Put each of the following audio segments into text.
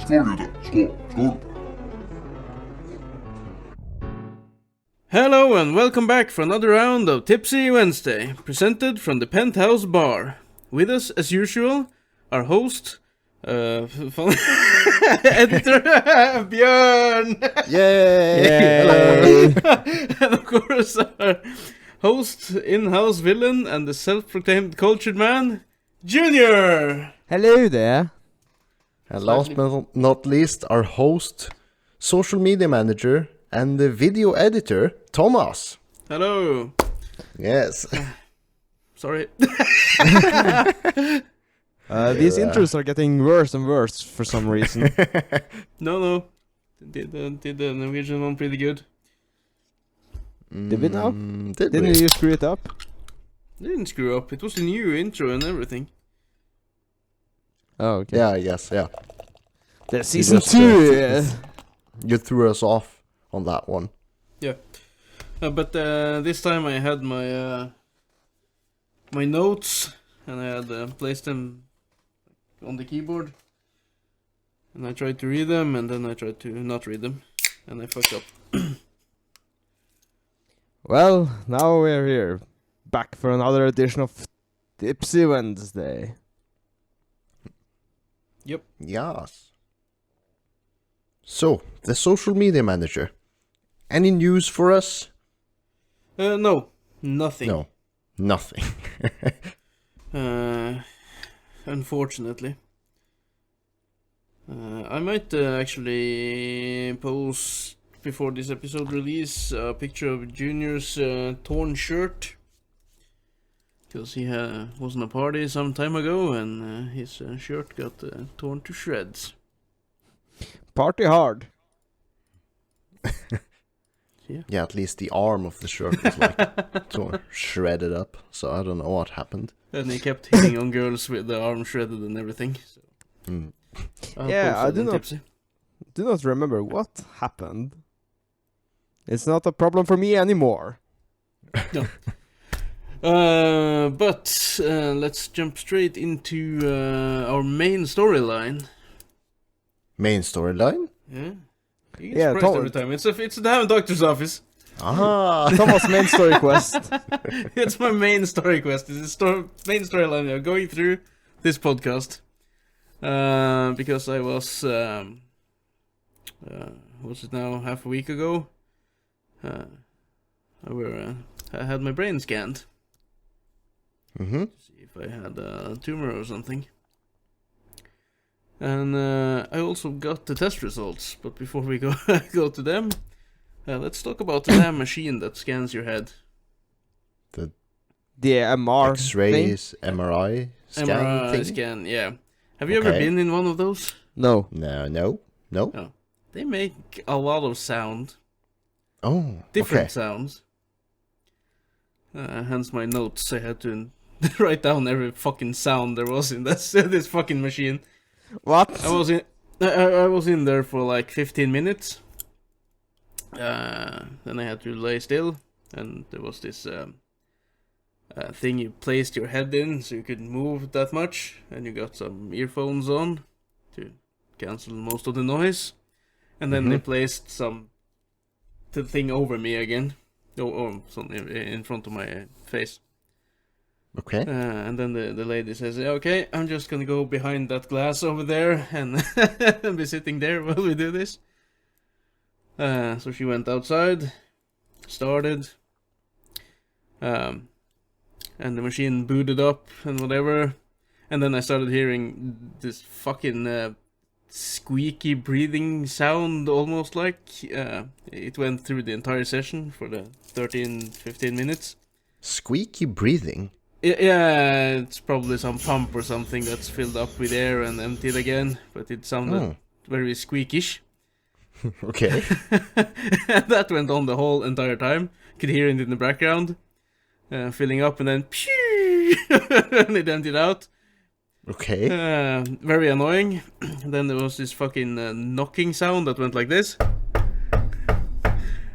Skål gutter, skål. Hello and welcome back for another round of Tipsy Wednesday, presented from the Penthouse Bar. With us, as usual, our host, editor, Björn! Yay! And of course, our host, in-house villain, and the self-proclaimed cultured man, Junior! Hello there. And last but not least, our host, social media manager, and the video editor, Thomas. Hello! Yes. Sorry. These intros are getting worse and worse for some reason. No. Did the Norwegian one pretty good. Did we now? Didn't you screw it up? Didn't screw up. It was a new intro and everything. Oh, okay. Yeah, I guess, yeah. There's season just, 2! You threw us off on that one. Yeah. But this time I had my my notes, and I had placed them on the keyboard. And I tried to read them, and then I tried to not read them. And I fucked up. Well, now we're here. Back for another edition of Tipsy Wednesday. Yep. Yes. So, the social media manager. Any news for us? No. Nothing. No. Nothing. Unfortunately. I might actually post, before this episode release, a picture of Junior's torn shirt. Because he was in a party some time ago, and his shirt got torn to shreds. Party hard. Yeah, at least the arm of the shirt was like torn, shredded up. So I don't know what happened. And he kept hitting on girls with the arm shredded and everything. So. Yeah, I do not remember what happened. It's not a problem for me anymore. No. But let's jump straight into our main storyline. Main storyline? Yeah. You get surprised every time. It's a damn doctor's office. Ah! Thomas' main story quest. It's my main story quest. It's the main storyline I'm going through this podcast. Because I was, what's it now, half a week ago? I had my brain scanned. Mm-hmm. To see if I had a tumor or something. And I also got the test results, but before we go to them, let's talk about the damn machine that scans your head. The MR X-rays, MRI scan MRI thing? scan, yeah. Have you ever been in one of those? No. No. No. They make a lot of sound. Oh, Different sounds. Hence my notes. I had to write down every fucking sound there was in this fucking machine. What? I was in there for like 15 minutes. Then I had to lay still, and there was this thing you placed your head in so you couldn't move that much, and you got some earphones on to cancel most of the noise. And then they placed the thing over me again, or something in front of my face. Okay. And then the lady says, okay, I'm just gonna go behind that glass over there and be sitting there while we do this. So she went outside, started, and the machine booted up and whatever. And then I started hearing this fucking squeaky breathing sound, almost like. It went through the entire session for the 13-15 minutes. Squeaky breathing? Yeah, it's probably some pump or something that's filled up with air and emptied again, but it sounded very squeakish. Okay. That went on the whole entire time. Could hear it in the background, filling up, and then pew, and it emptied out. Okay. Very annoying. Then there was this fucking knocking sound that went like this,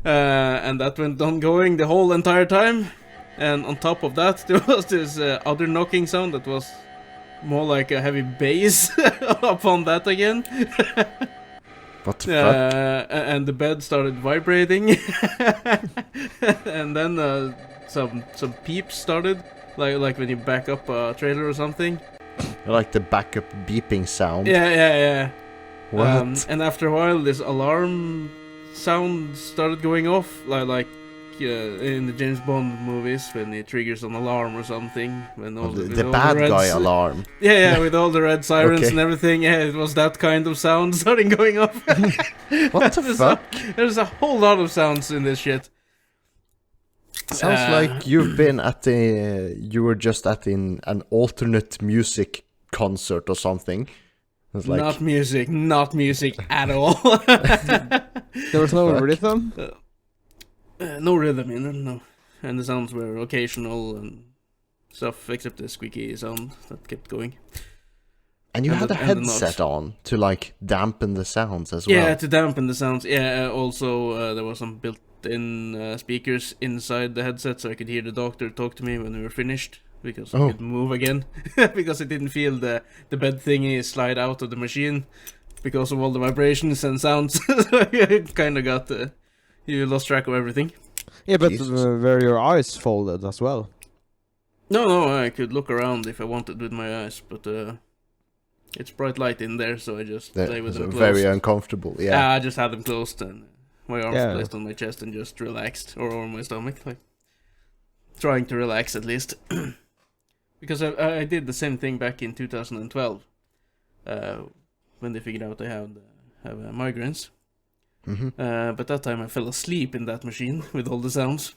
and that went on going the whole entire time. And on top of that, there was this other knocking sound that was more like a heavy bass upon that again. What the fuck? And the bed started vibrating, and then some peeps started, like when you back up a trailer or something. Like the backup beeping sound. Yeah. What? And after a while, this alarm sound started going off, like in the James Bond movies when he triggers an alarm or something. When all the bad guy alarm. Yeah, with all the red sirens Okay. and everything. Yeah, it was that kind of sound starting going off. What the fuck? There's a whole lot of sounds in this shit. Sounds like you've been at you were just at an alternate music concert or something. It's like, not music at all. There was no rhythm? No rhythm in it, no. And the sounds were occasional and stuff, except the squeaky sound that kept going. and you and had the- a and the headset knobs. on to like dampen the sounds as Yeah, well. to dampen the sounds. Yeah, also there was some built-in speakers inside the headset, so I could hear the doctor talk to me when we were finished, because I Oh. could move again, because I didn't feel the bed thingy slide out of the machine because of all the vibrations and sounds. So you kind of got you lost track of everything. Yeah, but Jesus. were your eyes folded as well? No, I could look around if I wanted with my eyes, but it's bright light in there, so I just lay with them closed. Very uncomfortable. Yeah. I just had them closed and my arms Yeah. placed on my chest and just relaxed, or on my stomach, like trying to relax at least. Because I did the same thing back in 2012, when they figured out I have migraines. hmm But that time I fell asleep in that machine with all the sounds.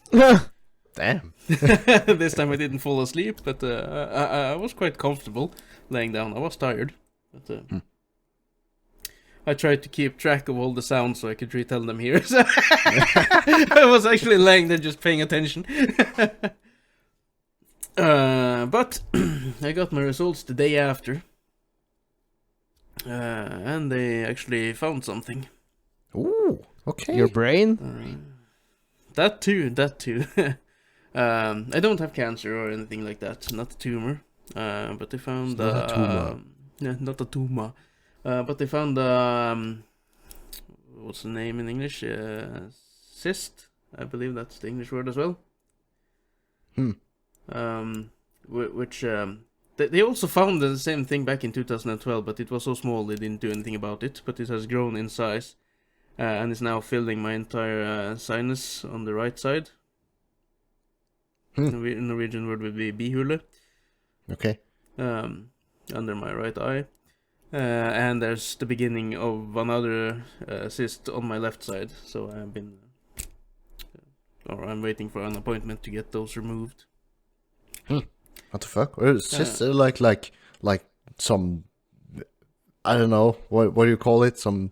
Damn. This time I didn't fall asleep, but I was quite comfortable laying down. I was tired, but I tried to keep track of all the sounds so I could retell them here. So I was actually laying there just paying attention. But I got my results the day after, and they actually found something. Ooh. Okay. Your brain? That too. I don't have cancer or anything like that, not a tumor. But they found It's not a tumor. yeah, not a tumor. But they found what's the name in English? Cyst. I believe that's the English word as well. Which they also found the same thing back in 2012, but it was so small they didn't do anything about it. But it has grown in size, and is now filling my entire sinus on the right side. Norwegian word would be bihule. Okay. Under my right eye. And there's the beginning of another cyst on my left side. So I've been, or I'm waiting for an appointment to get those removed. What the fuck? Or it's just like some, I don't know, what do you call it? Some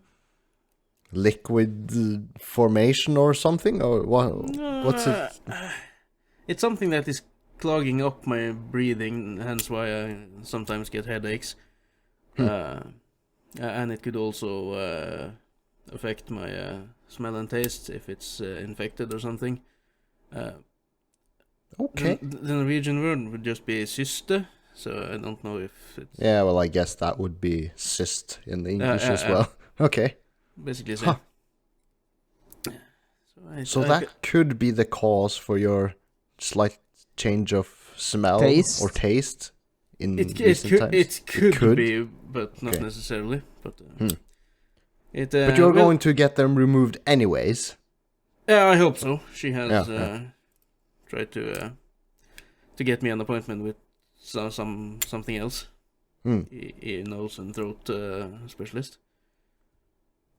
liquid formation or something? Or what's it? It's something that is clogging up my breathing, hence why I sometimes get headaches. And it could also affect my smell and taste if it's infected or something. Okay. The Norwegian word would just be syste, so I don't know if it's Yeah, well, I guess that would be cyst in the English as well. Okay. basically Huh. So that could be the cause for your slight change of smell Taste? or taste in it recent times. it could could? be, but not Okay. necessarily. But But you're going to get them removed anyways. Yeah, I hope so. She has Yeah. tried to get me an appointment with something else, ear, nose, and throat specialist.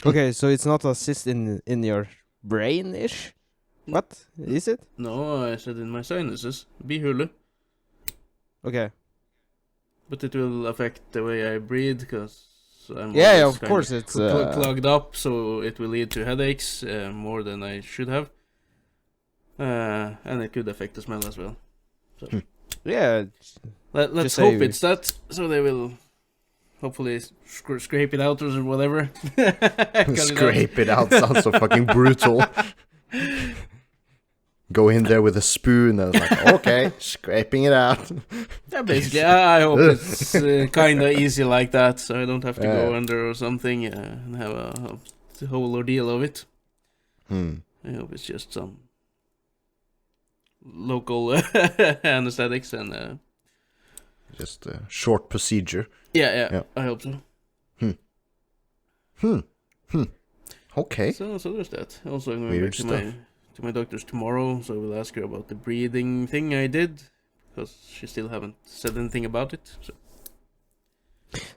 Okay, so it's not a cyst in your brain-ish? What? Is it? No, I said in my sinuses, bihule. Okay. But it will affect the way I breathe, because I'm Yeah, always of kind course it's... clogged up, so it will lead to headaches more than I should have. And it could affect the smell as well. So yeah, let's Just hope say- it's that, so they will hopefully scrape it out or whatever. Cut it out. Scrape it out sounds so fucking brutal. go in there with a spoon and like, okay, scraping it out. Yeah, basically, I hope it's kind of easy like that, so I don't have to go under or something and have the whole ordeal of it. I hope it's just some local anesthetics and just a short procedure. Yeah. I hope so. Okay. So there's that. Also, I'm going back to my doctor's tomorrow, so I will ask her about the breathing thing I did, because she still haven't said anything about it.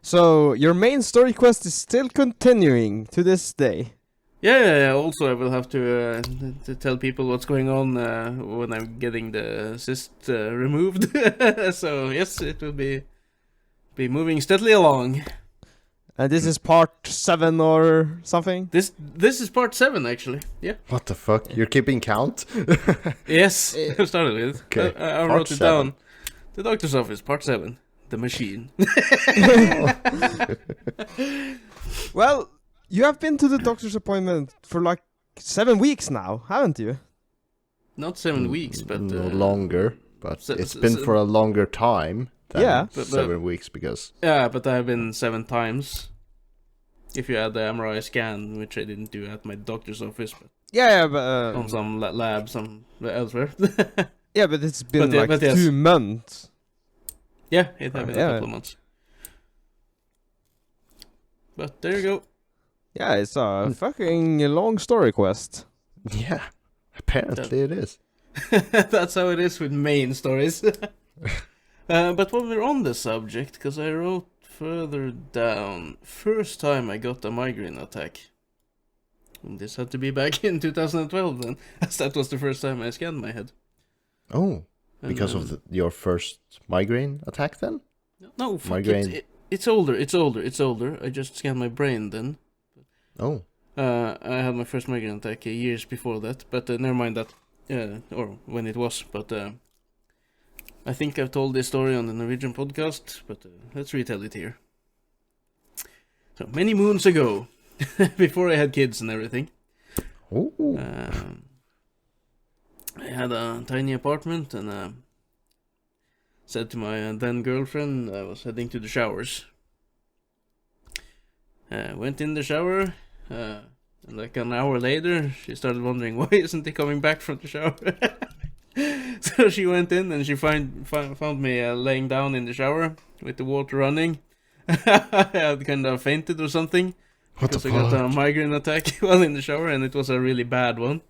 So your main story quest is still continuing to this day. Yeah. Also, I will have to tell people what's going on when I'm getting the cyst removed. So yes, it will be moving steadily along. And this is part 7 or something? This is part 7, actually. Yeah. What the fuck? You're keeping count? Yes, I started with. Okay. I wrote it down. The doctor's office, part 7. The machine. Well, you have been to the doctor's appointment for like 7 weeks now, haven't you? Not 7 weeks, but... no longer, but it's been for a longer time than 7 weeks, because... Yeah, but I have been 7 times. If you add the MRI scan, which I didn't do at my doctor's office, but... Yeah, but... on some lab, elsewhere. Yeah, but it's been 2 months. Yeah, it has been a couple of months. But there you go. Yeah, it's a fucking long story quest. Yeah, apparently it is. That's how it is with main stories. But when we're on the subject, because I wrote further down, first time I got a migraine attack. And this had to be back in 2012 then, as that was the first time I scanned my head. Oh, because of your first migraine attack then? No, fuck migraine. It's older. I just scanned my brain then. Oh. I had my first migraine attack years before that, but never mind that. Or when it was, but I think I've told this story on the Norwegian podcast, but let's retell it here. So, many moons ago, before I had kids and everything, I had a tiny apartment and said to my then girlfriend I was heading to the showers. Went in the shower, and like an hour later, she started wondering, why isn't he coming back from the shower? So she went in and she found me laying down in the shower with the water running. I had kind of fainted or something because I got a migraine attack while in the shower, and it was a really bad one.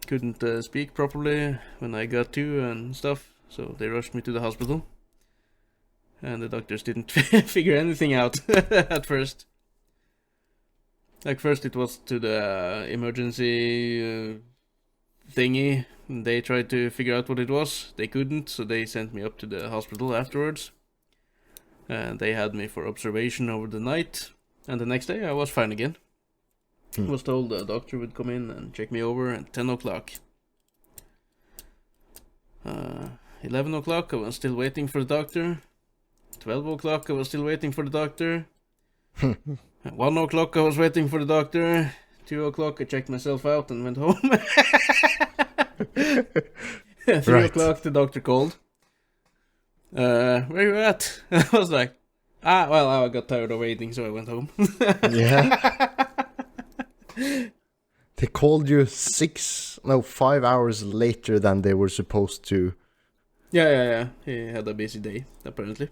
Couldn't speak properly when I got to and stuff, so they rushed me to the hospital. And the doctors didn't figure anything out at first. Like, first it was to the emergency thingy. They tried to figure out what it was. They couldn't, so they sent me up to the hospital afterwards. And they had me for observation over the night. And the next day I was fine again. I was told the doctor would come in and check me over at 10 o'clock. 11 o'clock I was still waiting for the doctor. 12 o'clock I was still waiting for the doctor. 1 o'clock I was waiting for the doctor. 2 o'clock I checked myself out and went home. 3 o'clock the doctor called. Where you at? I was like, well, I got tired of waiting, so I went home. Yeah. They called you 5 hours later than they were supposed to. Yeah. He had a busy day, apparently.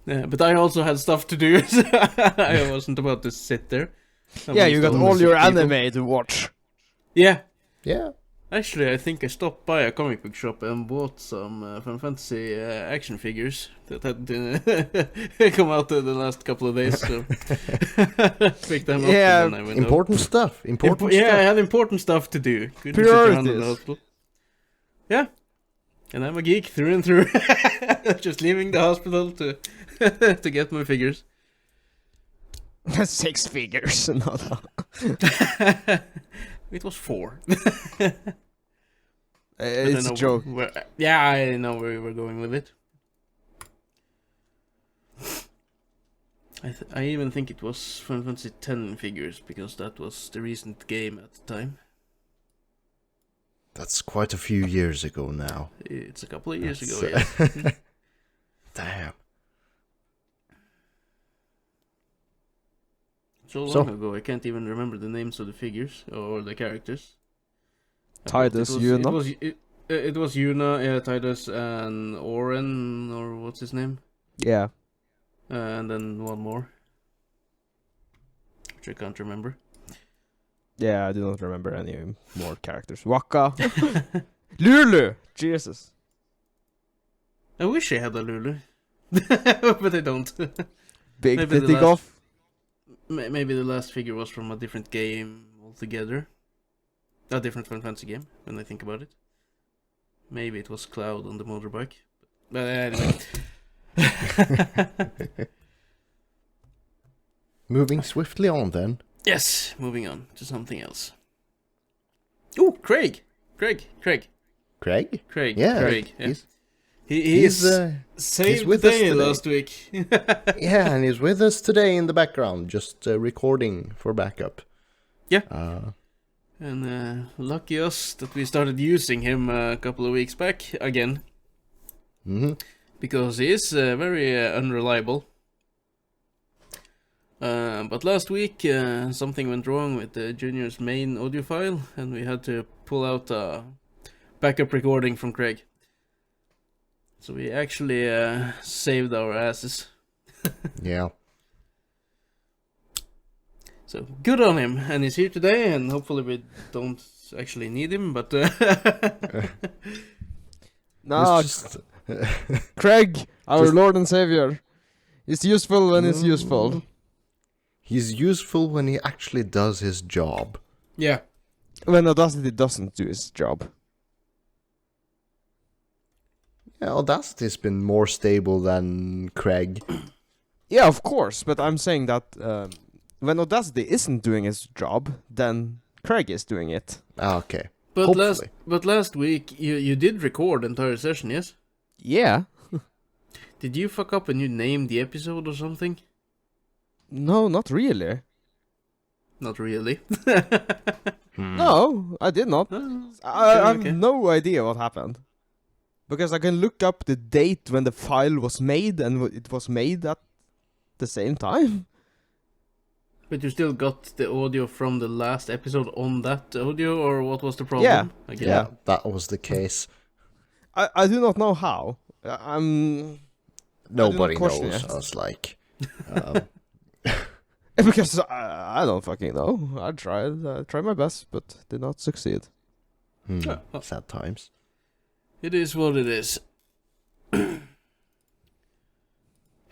Yeah, but I also had stuff to do, so I wasn't about to sit there. Yeah, you got all your anime to watch. Yeah. Yeah. Actually, I think I stopped by a comic book shop and bought some Final Fantasy action figures that had come out in the last couple of days. So picked them up. And then I went important stuff. Stuff. Yeah, I had important stuff to do. Couldn't sit around in the hospital. Yeah, and I'm a geek through and through. Just leaving the hospital to get my figures. 6 figures, no. It was 4. It's a joke. Yeah, I know where you were going with it. I even think it was Final Fantasy X figures, because that was the recent game at the time. That's quite a few years ago now. It's a couple of years ago, yes. Damn. So long ago, I can't even remember the names of the figures or the characters. Titus, Yuna? It was Yuna, yeah, Titus, and Oren, or what's his name? Yeah. And then one more, which I can't remember. Yeah, I do not remember any more characters. Waka! Lulu! Jesus. I wish I had a Lulu. But I don't. Big Titty Goth? Maybe the last figure was from a different game altogether. A different Final Fantasy game, when I think about it. Maybe it was Cloud on the motorbike. But anyway. Moving swiftly on then. Yes, moving on to something else. Oh, Craig! Craig! Craig? Yeah, Craig. Yeah. He's saved with the us day today. last week. Yeah, and he's with us today in the background, just recording for backup. Yeah. And lucky us that we started using him a couple of weeks back again. Mm-hmm. Because he is very unreliable. But last week something went wrong with the Junior's main audio file, and we had to pull out a backup recording from Craig. So we actually saved our asses. Yeah. So good on him, and he's here today, and hopefully we don't actually need him, but... No, Craig, our Lord and Savior, is useful when it's useful. He's useful when he actually does his job. Yeah. When Audacity doesn't do his job. Yeah, Audacity's been more stable than Craig. Yeah, of course, but I'm saying that when Audacity isn't doing its job, then Craig is doing it. Okay. But Hopefully. last week you did record the entire session, yes? Yeah. Did you fuck up and you named the episode or something? No, not really. Not really. No, I did not. I have no idea what happened. Because I can look up the date when the file was made, and it was made at the same time. But you still got the audio from the last episode on that audio, or what was the problem? Yeah. Yeah, that was the case. I do not know how. Nobody question knows. it. I was like... Because I don't fucking know. I tried my best, but did not succeed. Sad times. It is what it is.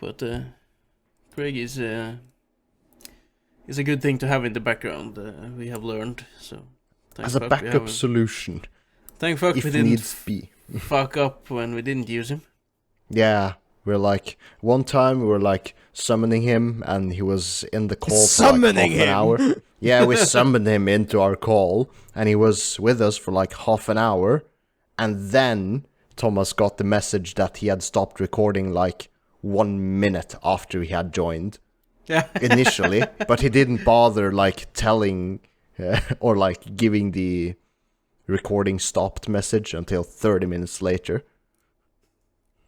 But Craig is a good thing to have in the background. We have learned. So As a backup solution. Thank fuck if we didn't needs be. fuck up when we didn't use him. Yeah, we're like... One time we were like summoning him, and he was in the call Summoning for like half an him? hour. Yeah, we summoned him into our call, and he was with us for like half an hour. And then Thomas got the message that he had stopped recording like 1 minute after he had joined. Yeah. Initially, but he didn't bother like telling or like giving the recording stopped message until 30 minutes later.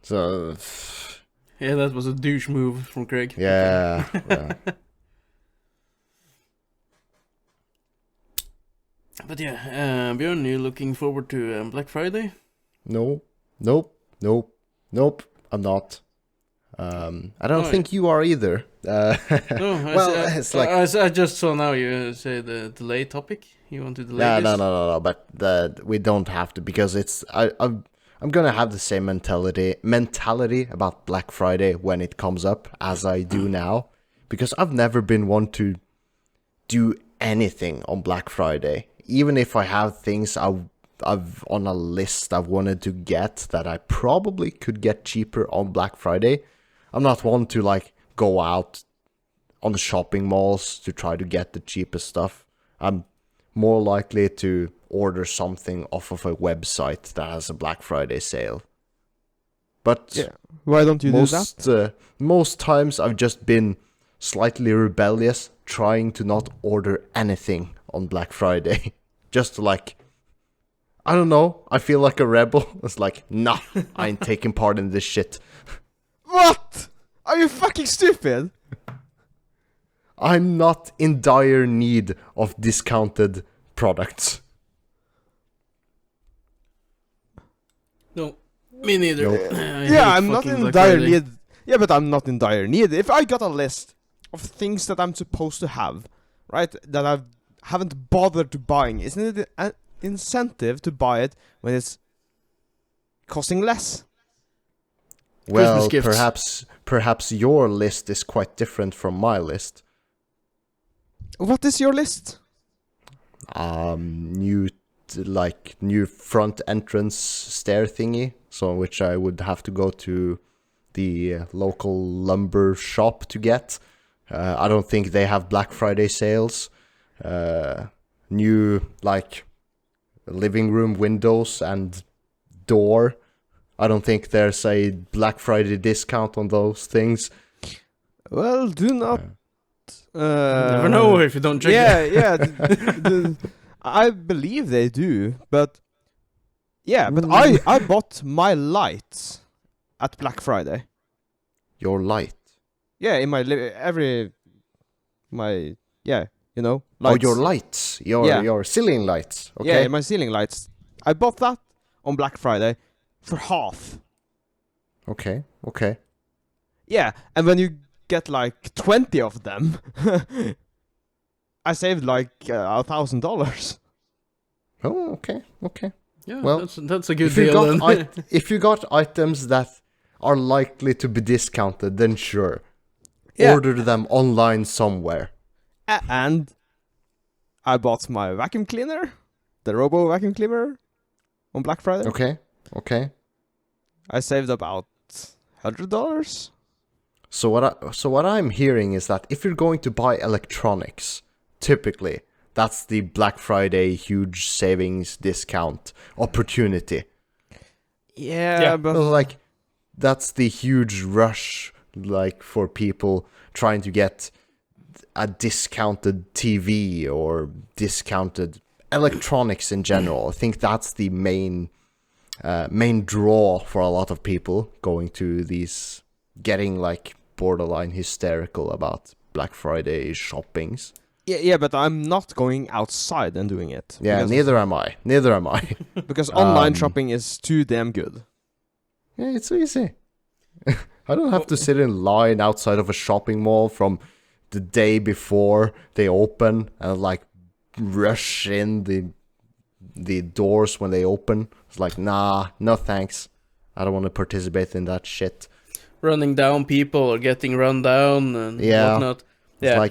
So Yeah, that was a douche move from Craig. yeah. But yeah, Björn, you looking forward to Black Friday? Nope, I'm not. I don't think you are either. No, it's like... I just saw now you say the delay topic. You want to delay this? No, but we don't have to, because it's... I'm gonna have the same mentality about Black Friday when it comes up as I do now, because I've never been one to do anything on Black Friday. Even if I have things I've on a list I've wanted to get that I probably could get cheaper on Black Friday, I'm not one to like go out on the shopping malls to try to get the cheapest stuff. I'm more likely to order something off of a website that has a Black Friday sale. But Yeah. Why don't you do that? Most times I've just been slightly rebellious, trying to not order anything on Black Friday. Just to like... I don't know. I feel like a rebel. It's like, nah, I ain't taking part in this shit. What? Are you fucking stupid? I'm not in dire need of discounted products. No, me neither. No. Yeah, I'm not in dire need. Yeah, but I'm not in dire need. If I got a list of things that I'm supposed to have, right, that I haven't bothered buying, isn't it an incentive to buy it when it's costing less? Well, Christmas perhaps your list is quite different from my list. What is your list? New front entrance stair thingy, so which I would have to go to the local lumber shop to get. I don't think they have Black Friday sales. New living room windows and door. I don't think there's a Black Friday discount on those things. Well, do not. Never know if you don't check. Yeah. I believe they do, but I bought my lights at Black Friday. Your light. Yeah, in my lights. Oh, your lights. Your ceiling lights. Okay. Yeah, my ceiling lights. I bought that on Black Friday for half. Okay. Yeah, and when you get 20 of them, I saved $1,000. Oh, okay. Yeah, Well, that's a good deal. If you got items that are likely to be discounted, then sure. Yeah. Order them online somewhere. And I bought my vacuum cleaner, the Robo vacuum cleaner, on Black Friday. Okay. I saved about $100. So what I'm hearing is that if you're going to buy electronics, typically that's the Black Friday huge savings discount opportunity. Yeah, but that's the huge rush for people trying to get a discounted TV or discounted electronics in general. I think that's the main draw for a lot of people going to these, getting borderline hysterical about Black Friday shoppings. Yeah, but I'm not going outside and doing it. Yeah, neither am I. Because online shopping is too damn good. Yeah, it's so easy. I don't have to sit in line outside of a shopping mall from the day before they open and rush in the doors when they open. It's nah, no thanks. I don't want to participate in that shit. Running down people or getting run down and whatnot. Yeah.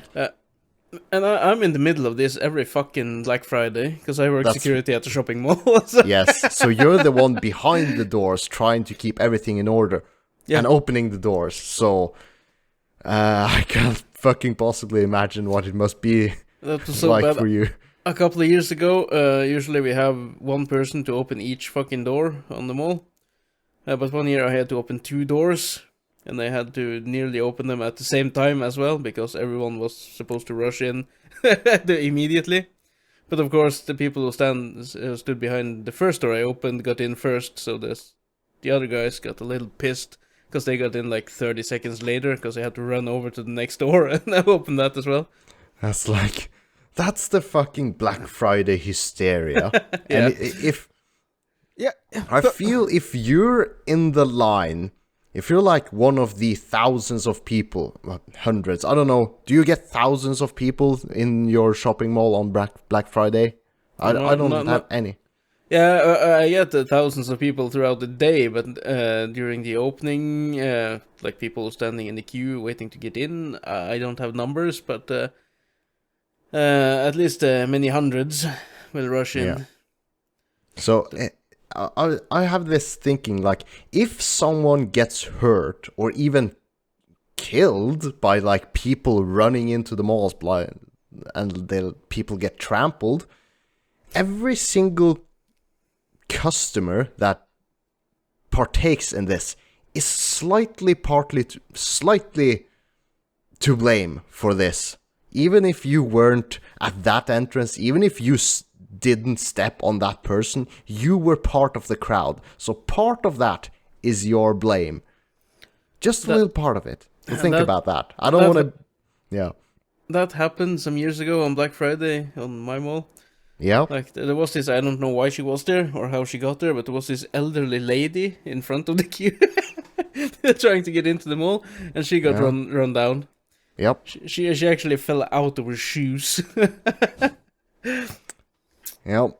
And I'm in the middle of this every fucking Black Friday because I work security at the shopping mall. So. Yes, so you're the one behind the doors trying to keep everything in order and opening the doors. So I can't fucking possibly imagine what it must be for you. A couple of years ago, usually we have one person to open each fucking door on the mall. But one year I had to open 2 doors. And I had to nearly open them at the same time as well, because everyone was supposed to rush in immediately. But of course, the people who stood behind the first door I opened got in first, so the other guys got a little pissed, because they got in 30 seconds later, because they had to run over to the next door and I opened that as well. That's the fucking Black Friday hysteria. Yeah. And I feel if you're in the line, if you're one of the thousands of people, hundreds, I don't know, do you get thousands of people in your shopping mall on Black Friday? I don't have any. Yeah, I get thousands of people throughout the day, but during the opening, people standing in the queue waiting to get in, I don't have numbers, but at least many hundreds will rush in. Yeah. So I have this thinking, if someone gets hurt or even killed by people running into the malls and people get trampled, every single customer that partakes in this is slightly to blame for this. Even if you weren't at that entrance, even if you didn't step on that person. You were part of the crowd. So part of that is your blame. Just a little part of it. So think about that. I don't want to... Yeah. That happened some years ago on Black Friday on my mall. Yeah. Like, there was this, I don't know why she was there or how she got there, but there was this elderly lady in front of the queue trying to get into the mall, and she got run down. Yep. She actually fell out of her shoes. Yep.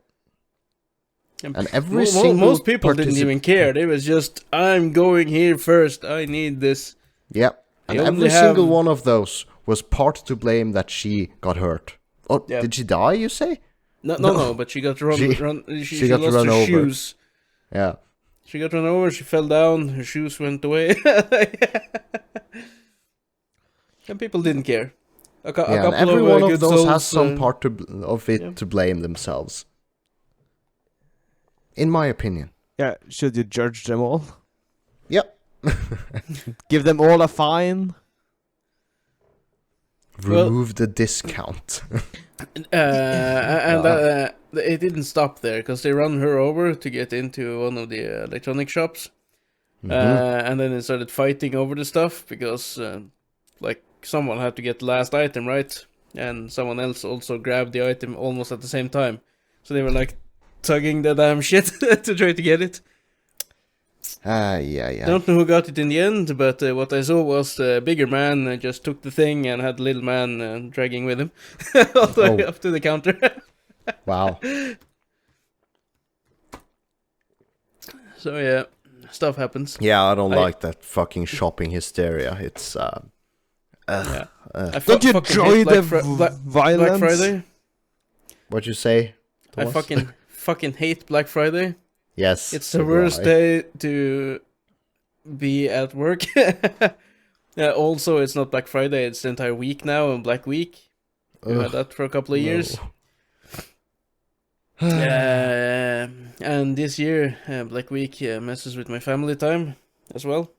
And every single... Most people didn't even care. They was just, I'm going here first. I need this. Yep. And every single one of those was part to blame that she got hurt. Oh, did she die, you say? No, but she got she got lost run her over. shoes. Yeah. She got run over, she fell down, her shoes went away. And people didn't care. And every one of those has some part of it to blame themselves. In my opinion. Yeah, should you judge them all? Yep. Give them all a fine? Remove the discount. And it didn't stop there, because they ran her over to get into one of the electronic shops. And then they started fighting over the stuff, because like someone had to get the last item, right? And someone else also grabbed the item almost at the same time. So they were like tugging the damn shit to try to get it. Yeah. Don't know who got it in the end, but what I saw was the bigger man just took the thing and had the little man dragging with him all the way up to the counter. Wow. So yeah, stuff happens. Yeah, I don't like that fucking shopping hysteria. It's Don't you enjoy the violence? Black Friday? What'd you say, Thomas? I fucking hate Black Friday. Yes. It's the worst day to be at work. Also, it's not Black Friday, it's the entire week now, and Black Week. We had that for a couple of years. And this year, Black Week messes with my family time as well.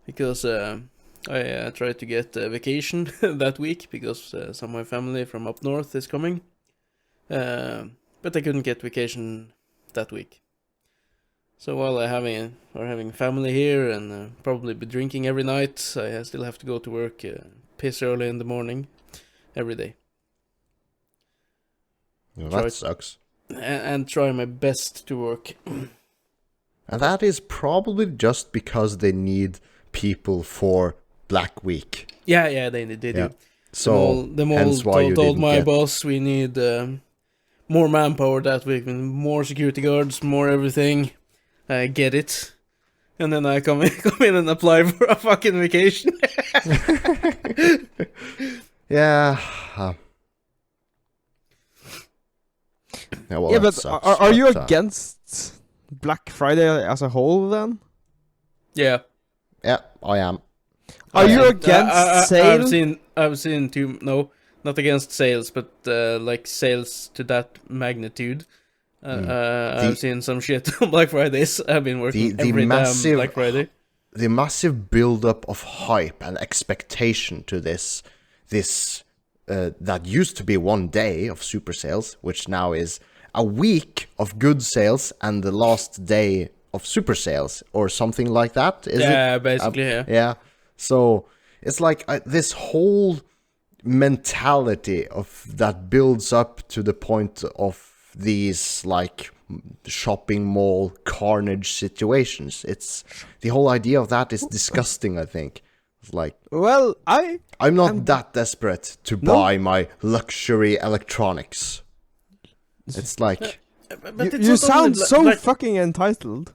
Because I tried to get a vacation that week, because some of my family from up north is coming. But I couldn't get vacation that week. So while we're having family here and probably be drinking every night, I still have to go to work piss early in the morning every day. Well, that sucks. And try my best to work. And that is probably just because they need people for Black Week. Yeah, they do. So the mall told my boss we need more manpower that week, more security guards, more everything. I get it. And then I come in and apply for a fucking vacation. Yeah. Well, but sucks. are you against Black Friday as a whole then? Yeah. Yeah, I am. Are you against sales? I've seen two. No, not against sales, but like sales to that magnitude. I've seen some shit on Black Fridays. I've been working every damn Black Friday. The massive build-up of hype and expectation to this that used to be one day of super sales, which now is a week of good sales and the last day of super sales or something like that. Is it? Basically, yeah. So it's like this whole mentality of that builds up to the point of these like shopping mall carnage situations. It's the whole idea of that is disgusting. I think it's like, well, I'm not that desperate to buy my luxury electronics. It's like you sound so fucking entitled.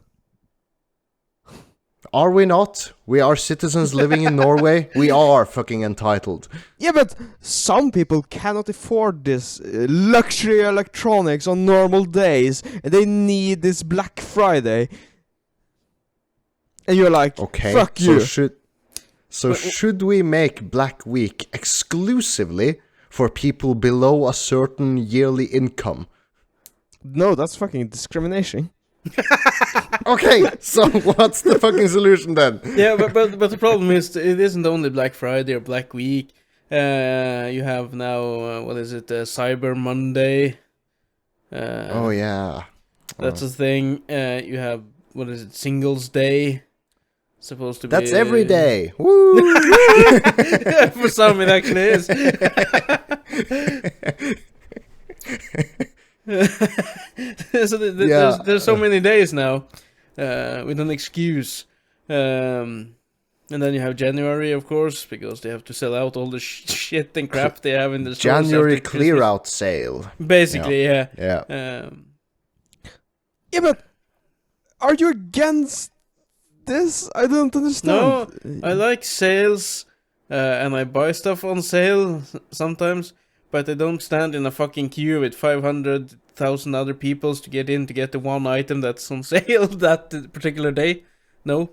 Are we not? We are citizens living in Norway. We are fucking entitled. Yeah, but some people cannot afford this luxury electronics on normal days, and they need this Black Friday. And you're like, okay, fuck you. Should we make Black Week exclusively for people below a certain yearly income? No, that's fucking discrimination. Okay, so what's the fucking solution then? Yeah, but the problem is it isn't only Black Friday or Black Week. You have now what is it, Cyber Monday, Oh yeah. That's a thing. You have, what is it, Singles Day? Supposed to be... That's every day. Woo! For some it actually is. So there's so many days now with an excuse. And then you have January, of course, because they have to sell out all the shit and crap they have in the stores. January clear out sale. Basically, yeah. Yeah. Yeah, but are you against this? I don't understand. No, I like sales, and I buy stuff on sale sometimes, but I don't stand in a fucking queue with 500,000 other people to get in to get the one item that's on sale that particular day. No.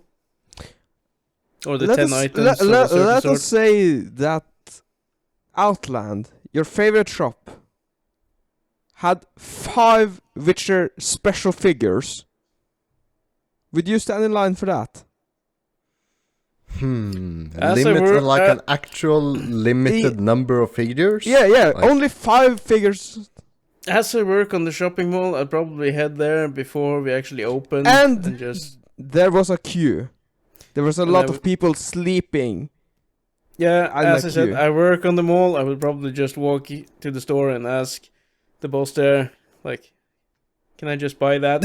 Or the 10 items. Let us say that Outland, your favorite shop, had 5 Witcher special figures. Would you stand in line for that? Limited, like an actual limited number of figures? Yeah, like, only 5 figures. As I work on the shopping mall, I'd probably head there before we actually open. And just... there was a queue. There was a lot of people sleeping. Yeah, as I said, I work on the mall. I would probably just walk to the store and ask the boss there, like, can I just buy that?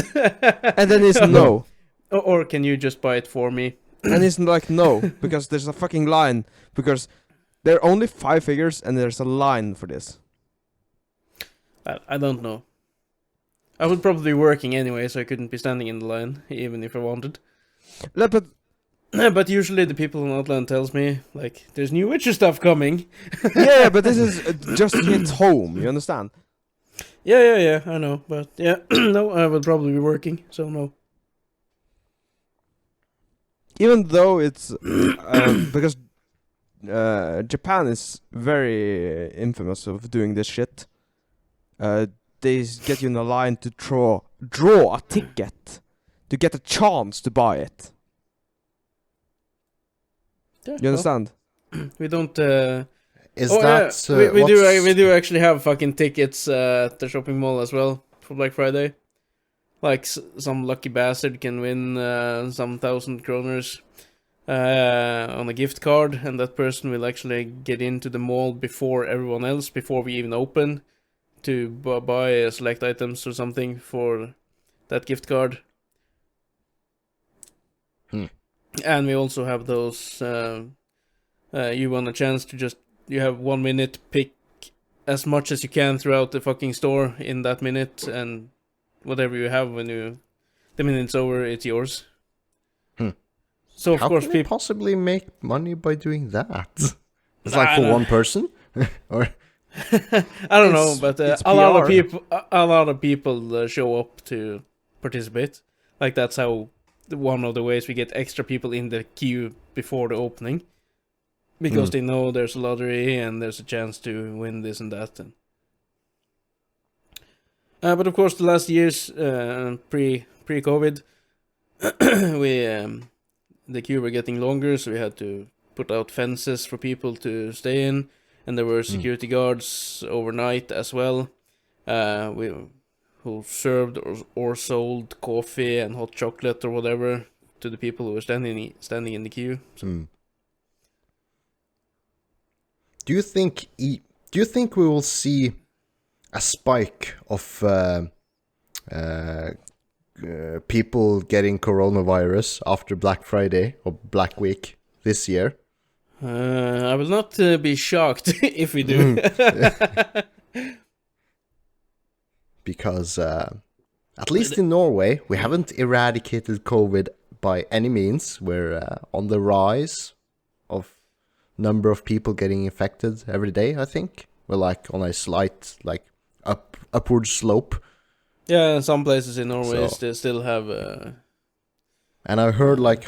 And then it's no. Or can you just buy it for me? And it's like, no, because there's a fucking line. Because there are only 5 figures and there's a line for this. I don't know. I would probably be working anyway, so I couldn't be standing in the line, even if I wanted. But usually the people in Outland tells me, like, there's new Witcher stuff coming. Yeah, but this is just hit home, you understand? Yeah, I know. But yeah, no, I would probably be working, so no. Even though it's... because Japan is very infamous of doing this shit. They get you in a line to draw a ticket to get a chance to buy it. Yeah, you understand? We don't. Is that we do actually have fucking tickets at the shopping mall as well for Black Friday. Like some lucky bastard can win some 1,000 kroners on a gift card, and that person will actually get into the mall before everyone else, before we even open, to buy select items or something for that gift card. And we also have those, you want a chance to just, you have 1 minute, pick as much as you can throughout the fucking store in that minute, and whatever you have when the minute's over, it's yours. So of course people possibly make money by doing that? It's like for one person? Or I don't know, but a lot of people show up to participate. Like that's how one of the ways we get extra people in the queue before the opening, because they know there's a lottery and there's a chance to win this and that. And but of course, the last years pre-COVID, the queue were getting longer, so we had to put out fences for people to stay in, and there were security guards overnight as well. Who served or sold coffee and hot chocolate or whatever to the people who were standing in the queue. So. Do you think we will see a spike of people getting coronavirus after Black Friday or Black Week this year? I will not be shocked if we do. Because at least in Norway, we haven't eradicated COVID by any means. We're on the rise of number of people getting infected every day, I think. We're like on a slight upward slope. Yeah, some places in Norway they still have... And I heard like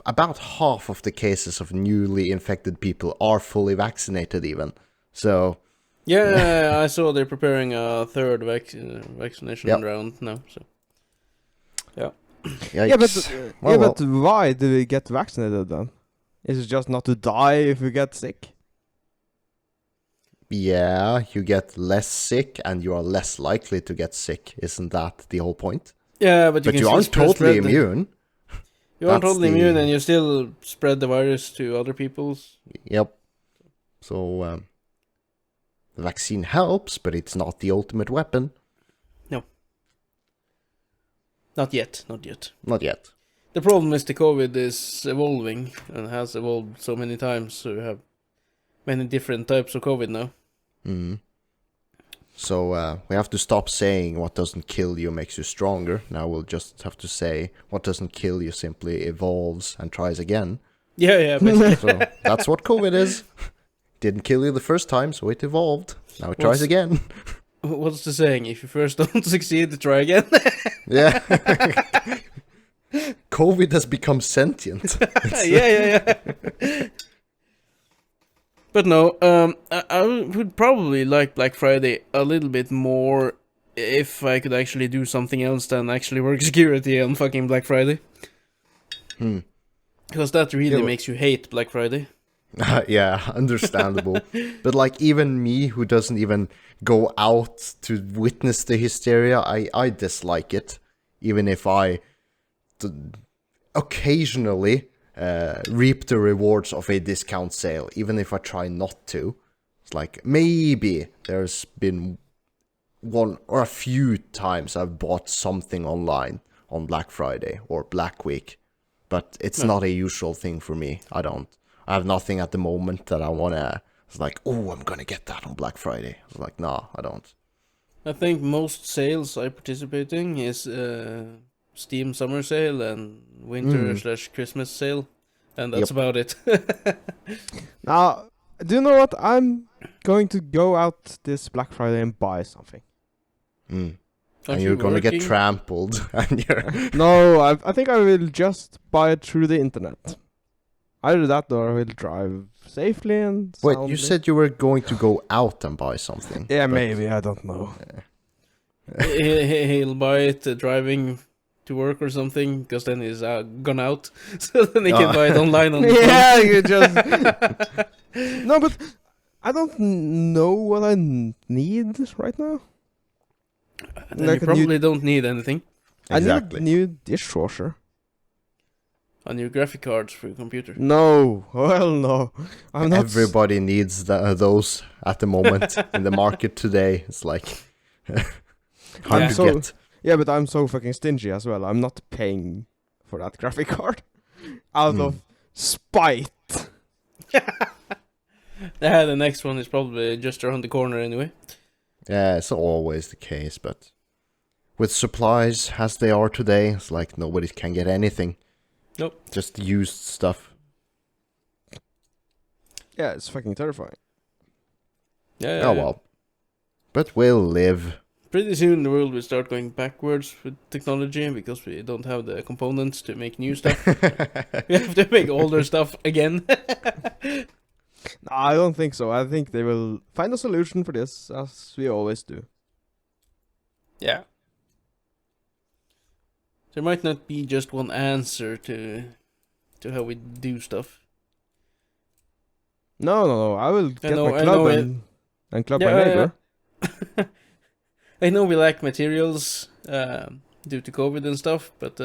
about half of the cases of newly infected people are fully vaccinated even. So... Yeah, I saw they're preparing a third vaccination round now. So, yeah. But why do we get vaccinated then? Is it just not to die if we get sick? Yeah, you get less sick and you are less likely to get sick. Isn't that the whole point? Yeah, but But you aren't totally immune. You aren't That's totally the- immune, and you still spread the virus to other people's. Yep. So, the vaccine helps, but it's not the ultimate weapon. No. Not yet. Not yet. Not yet. The problem is the COVID is evolving and has evolved so many times, so you have many different types of COVID now. Mm. So we have to stop saying what doesn't kill you makes you stronger. Now we'll just have to say what doesn't kill you simply evolves and tries again. Yeah, basically. So that's what COVID is. Didn't kill you the first time, so it evolved. Now it tries again. What's the saying? If you first don't succeed, try again. Yeah. COVID has become sentient. Yeah. But no, I would probably like Black Friday a little bit more if I could actually do something else than actually work security on fucking Black Friday. Because that really makes you hate Black Friday. Yeah, understandable. But like even me who doesn't even go out to witness the hysteria, I dislike it. Even if I occasionally reap the rewards of a discount sale, even if I try not to. It's like maybe there's been one or a few times I've bought something online on Black Friday or Black Week, but it's not a usual thing for me. I have nothing at the moment that I wanna. It's like, oh, I'm gonna get that on Black Friday. It's like, nah, I don't. I think most sales I participate in is Steam summer sale and winter/Christmas sale, and that's about it. Now, do you know what? I'm going to go out this Black Friday and buy something. And you're gonna get trampled. And you're No, I think I will just buy it through the internet. Either that or I will drive safely and Wait, soundly. you said you were going to go out and buy something. Yeah, but- maybe, I don't know. He'll buy it driving to work or something, because then he's gone out, so then he can buy it online on the phone. Yeah, you just... No, but I don't know what I need right now. Then Like you a new- probably don't need anything. Exactly. I need a new dishwasher. A new graphic cards for your computer. No, well, no. I'm not... Everybody needs those at the moment in the market today. It's like hard Yeah. to So- get. Yeah, but I'm so fucking stingy as well. I'm not paying for that graphic card. Out of spite. The next one is probably just around the corner anyway. Yeah, it's always the case, but with supplies as they are today, it's like nobody can get anything. Nope. Just used stuff. Yeah, it's fucking terrifying. Yeah. Oh well. But we'll live. Pretty soon the world will start going backwards with technology because we don't have the components to make new stuff. We have to make older stuff again. No, I don't think so. I think they will find a solution for this, as we always do. Yeah. There might not be just one answer to how we do stuff. No. I will get know- my I club know and club Yeah, my neighbor. I know we lack materials due to COVID and stuff, but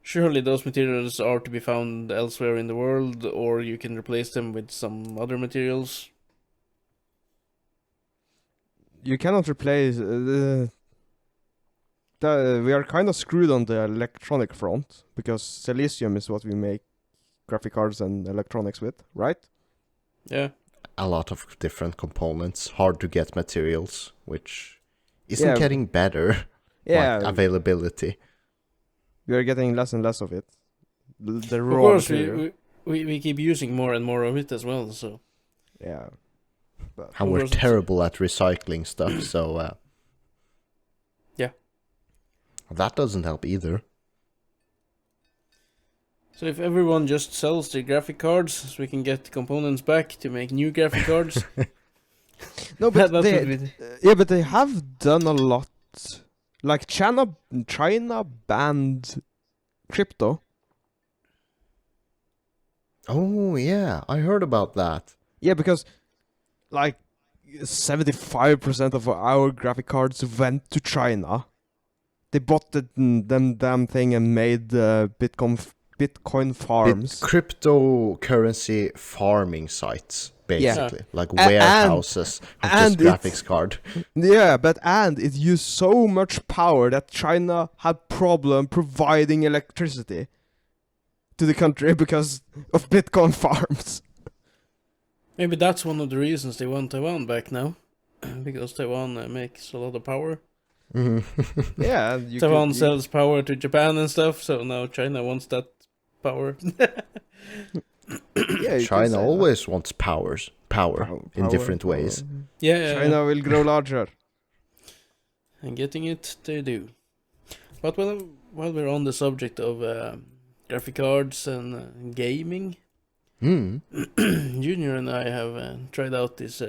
surely those materials are to be found elsewhere in the world, or you can replace them with some other materials. You cannot replace... we are kind of screwed on the electronic front, because silicium is what we make graphic cards and electronics with, right? Yeah. A lot of different components, hard to get materials, which isn't Yeah. getting better. Yeah, Like availability. we are getting less and less of it. The Of raw course, material. we keep using more and more of it as well, so... Yeah. But And Of we're course it's- terrible at recycling stuff, so Yeah. that doesn't help either. So if everyone just sells their graphic cards, so we can get components back to make new graphic cards... no, but that they, would be... yeah, but they have done a lot. Like China banned crypto. Oh yeah, I heard about that. Yeah, because like 75% of our graphic cards went to China. They bought them damn thing and made Bitcoin farms. Cryptocurrency farming sites, basically. Like warehouses of and just graphics card. Yeah, and it used so much power that China had problem providing electricity to the country because of Bitcoin farms. Maybe that's one of the reasons they want Taiwan back now. Because Taiwan makes a lot of power. Yeah, Taiwan sells power to Japan and stuff, so now China wants that power. Yeah, China always wants power in different ways. Yeah, China will grow larger. And getting it, they do. But while we're on the subject of graphic cards and gaming, Junior and I have tried out this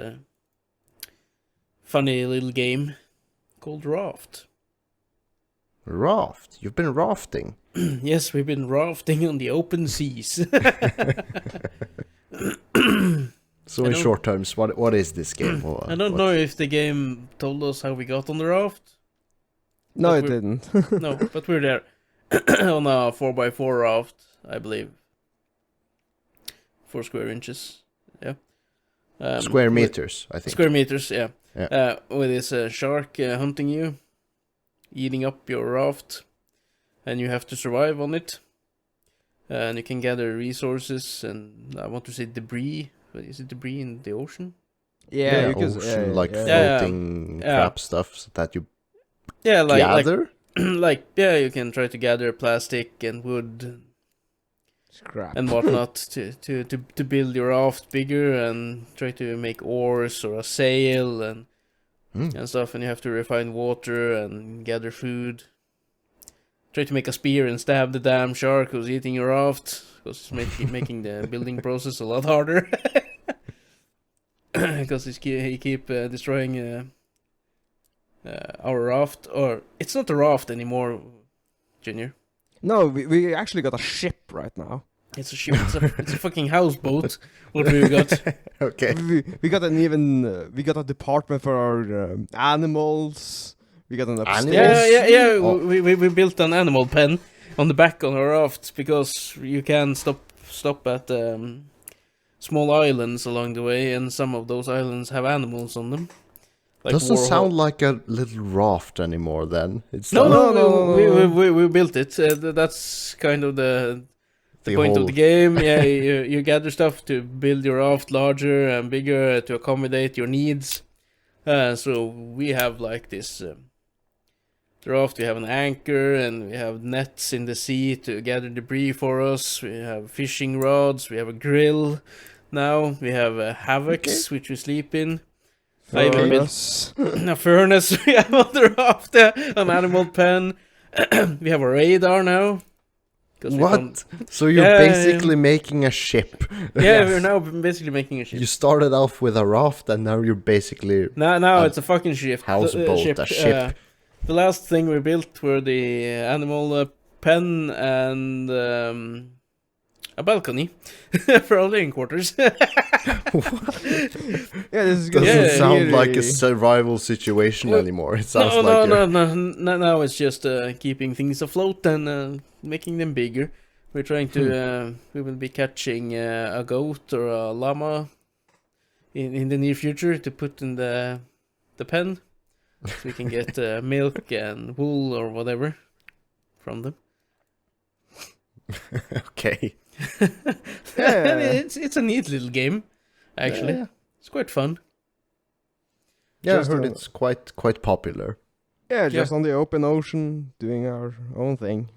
funny little game called Raft. Raft? You've been rafting? Yes, we've been rafting on the open seas. So in short terms, what is this game? I don't know if the game told us how we got on the raft. No, it didn't. No, but we're there on a 4x4 raft, I believe. 4 square inches, yeah. Square meters, I think. Square meters, yeah. Yeah. With this shark hunting you, eating up your raft, and you have to survive on it. And you can gather resources and I want to say debris. Is it debris in the ocean? Yeah, ocean, floating crap stuff that you gather. You can try to gather plastic and wood, scrap and whatnot to build your raft bigger and try to make oars or a sail and stuff. And you have to refine water and gather food. Try to make a spear and stab the damn shark who's eating your raft, because it's making the building process a lot harder. Because he keep destroying our raft, or it's not a raft anymore, Junior. No, we actually got a ship right now. It's a ship. It's a fucking houseboat. What we got? Okay. We got we got a department for our animals. We got an upstairs. Yeah. Oh. We built an animal pen on the back on our raft because you can stop at small islands along the way, and some of those islands have animals on them. Like doesn't sound like a little raft anymore. Then it's no. We built it. That's kind of the point of the game. Yeah, you gather stuff to build your raft larger and bigger to accommodate your needs. So we have like this. Raft, we have an anchor and we have nets in the sea to gather debris for us. We have fishing rods, we have a grill now, we have hammocks which we sleep in. I even built a furnace. We have on the raft, an animal pen. We have a radar now. What? So you're basically making a ship. Yeah, we're now basically making a ship. You started off with a raft and now you're basically... Now it's a fucking ship. Houseboat, a ship. The last thing we built were the animal pen and a balcony for our living quarters. Yeah, this is good. Doesn't sound like a survival situation anymore. It sounds no. Now it's just keeping things afloat and making them bigger. We're trying to. We will be catching a goat or a llama in the near future to put in the pen. So we can get milk and wool or whatever from them. Okay. I mean, it's a neat little game, actually. Yeah. It's quite fun. Yeah, I heard it's quite popular. Yeah, just on the open ocean, doing our own thing.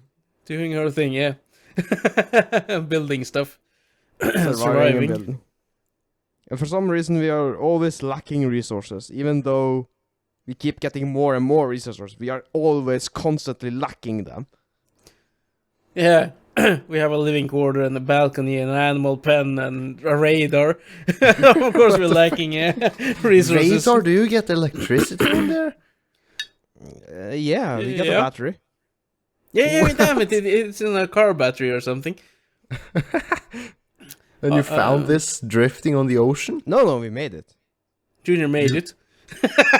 Doing our thing, yeah. Building stuff. Surviving. And building. And for some reason we are always lacking resources, even though we keep getting more and more resources. We are always constantly lacking them. Yeah, we have a living quarter and a balcony and an animal pen and a radar. Of course we're lacking resources. Radar? Do you get electricity in there? Yeah, we got a battery. Yeah, damn it. It's in a car battery or something. And you found this drifting on the ocean? No, we made it. Junior made it.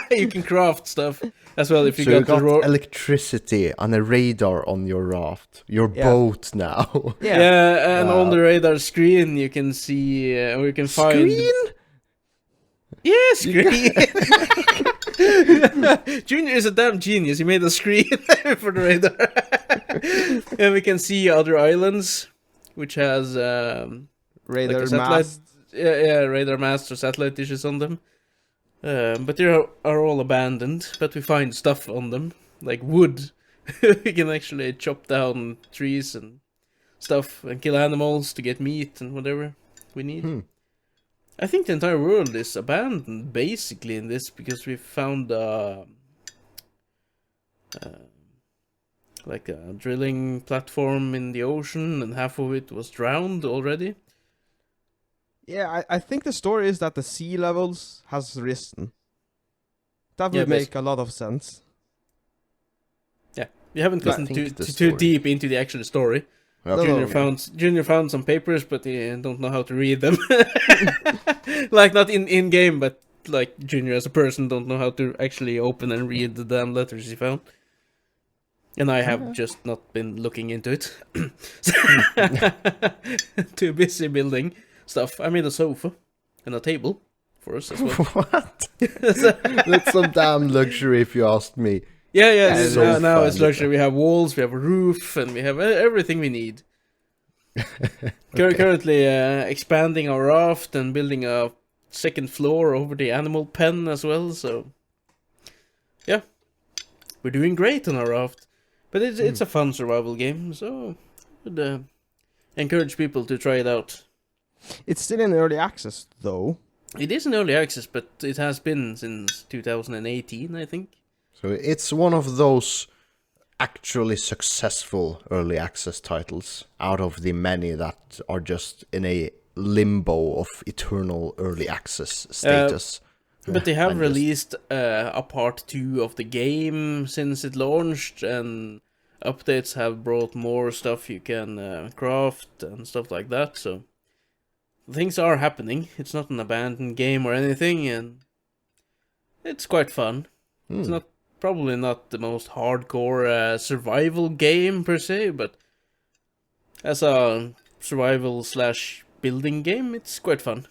You can craft stuff as well if you So got you got the raw. electricity and a radar on your raft, your Yeah. boat now. Yeah, and on Wow. the radar screen you can see, or you can find. Screen? Yeah, screen. Junior is a damn genius. He made a screen for the radar, and we can see other islands, which has Radar like a satellite. mast. Yeah, radar masts or satellite dishes on them. But they are all abandoned. But we find stuff on them, like wood. We can actually chop down trees and stuff and kill animals to get meat and whatever we need. I think the entire world is abandoned basically in this because we found like a drilling platform in the ocean and half of it was drowned already. Yeah, I think the story is that the sea levels has risen. That Yeah, would make a lot of sense. Yeah, we haven't I gotten think too the story- deep into the actual story. Okay. Junior found some papers, but he don't know how to read them. Like not in game, but like Junior as a person don't know how to actually open and read the damn letters he found. And I have just not been looking into it. Too busy building stuff. I made a sofa and a table for us as well. What? That's some damn luxury if you ask me. Yeah, It's so now it's fun. luxury. We have walls, we have a roof, and we have everything we need. Currently expanding our raft and building a second floor over the animal pen as well, so... Yeah. We're doing great on our raft. But it's a fun survival game, so... I would encourage people to try it out. It's still in early access, though. It is in early access, but it has been since 2018, I think. So it's one of those actually successful early access titles out of the many that are just in a limbo of eternal early access status. But they have And just- released a part 2 of the game since it launched, and updates have brought more stuff you can craft and stuff like that, so things are happening. It's not an abandoned game or anything, and it's quite fun. It's not probably not the most hardcore survival game per se, but as a survival / building game, it's quite fun.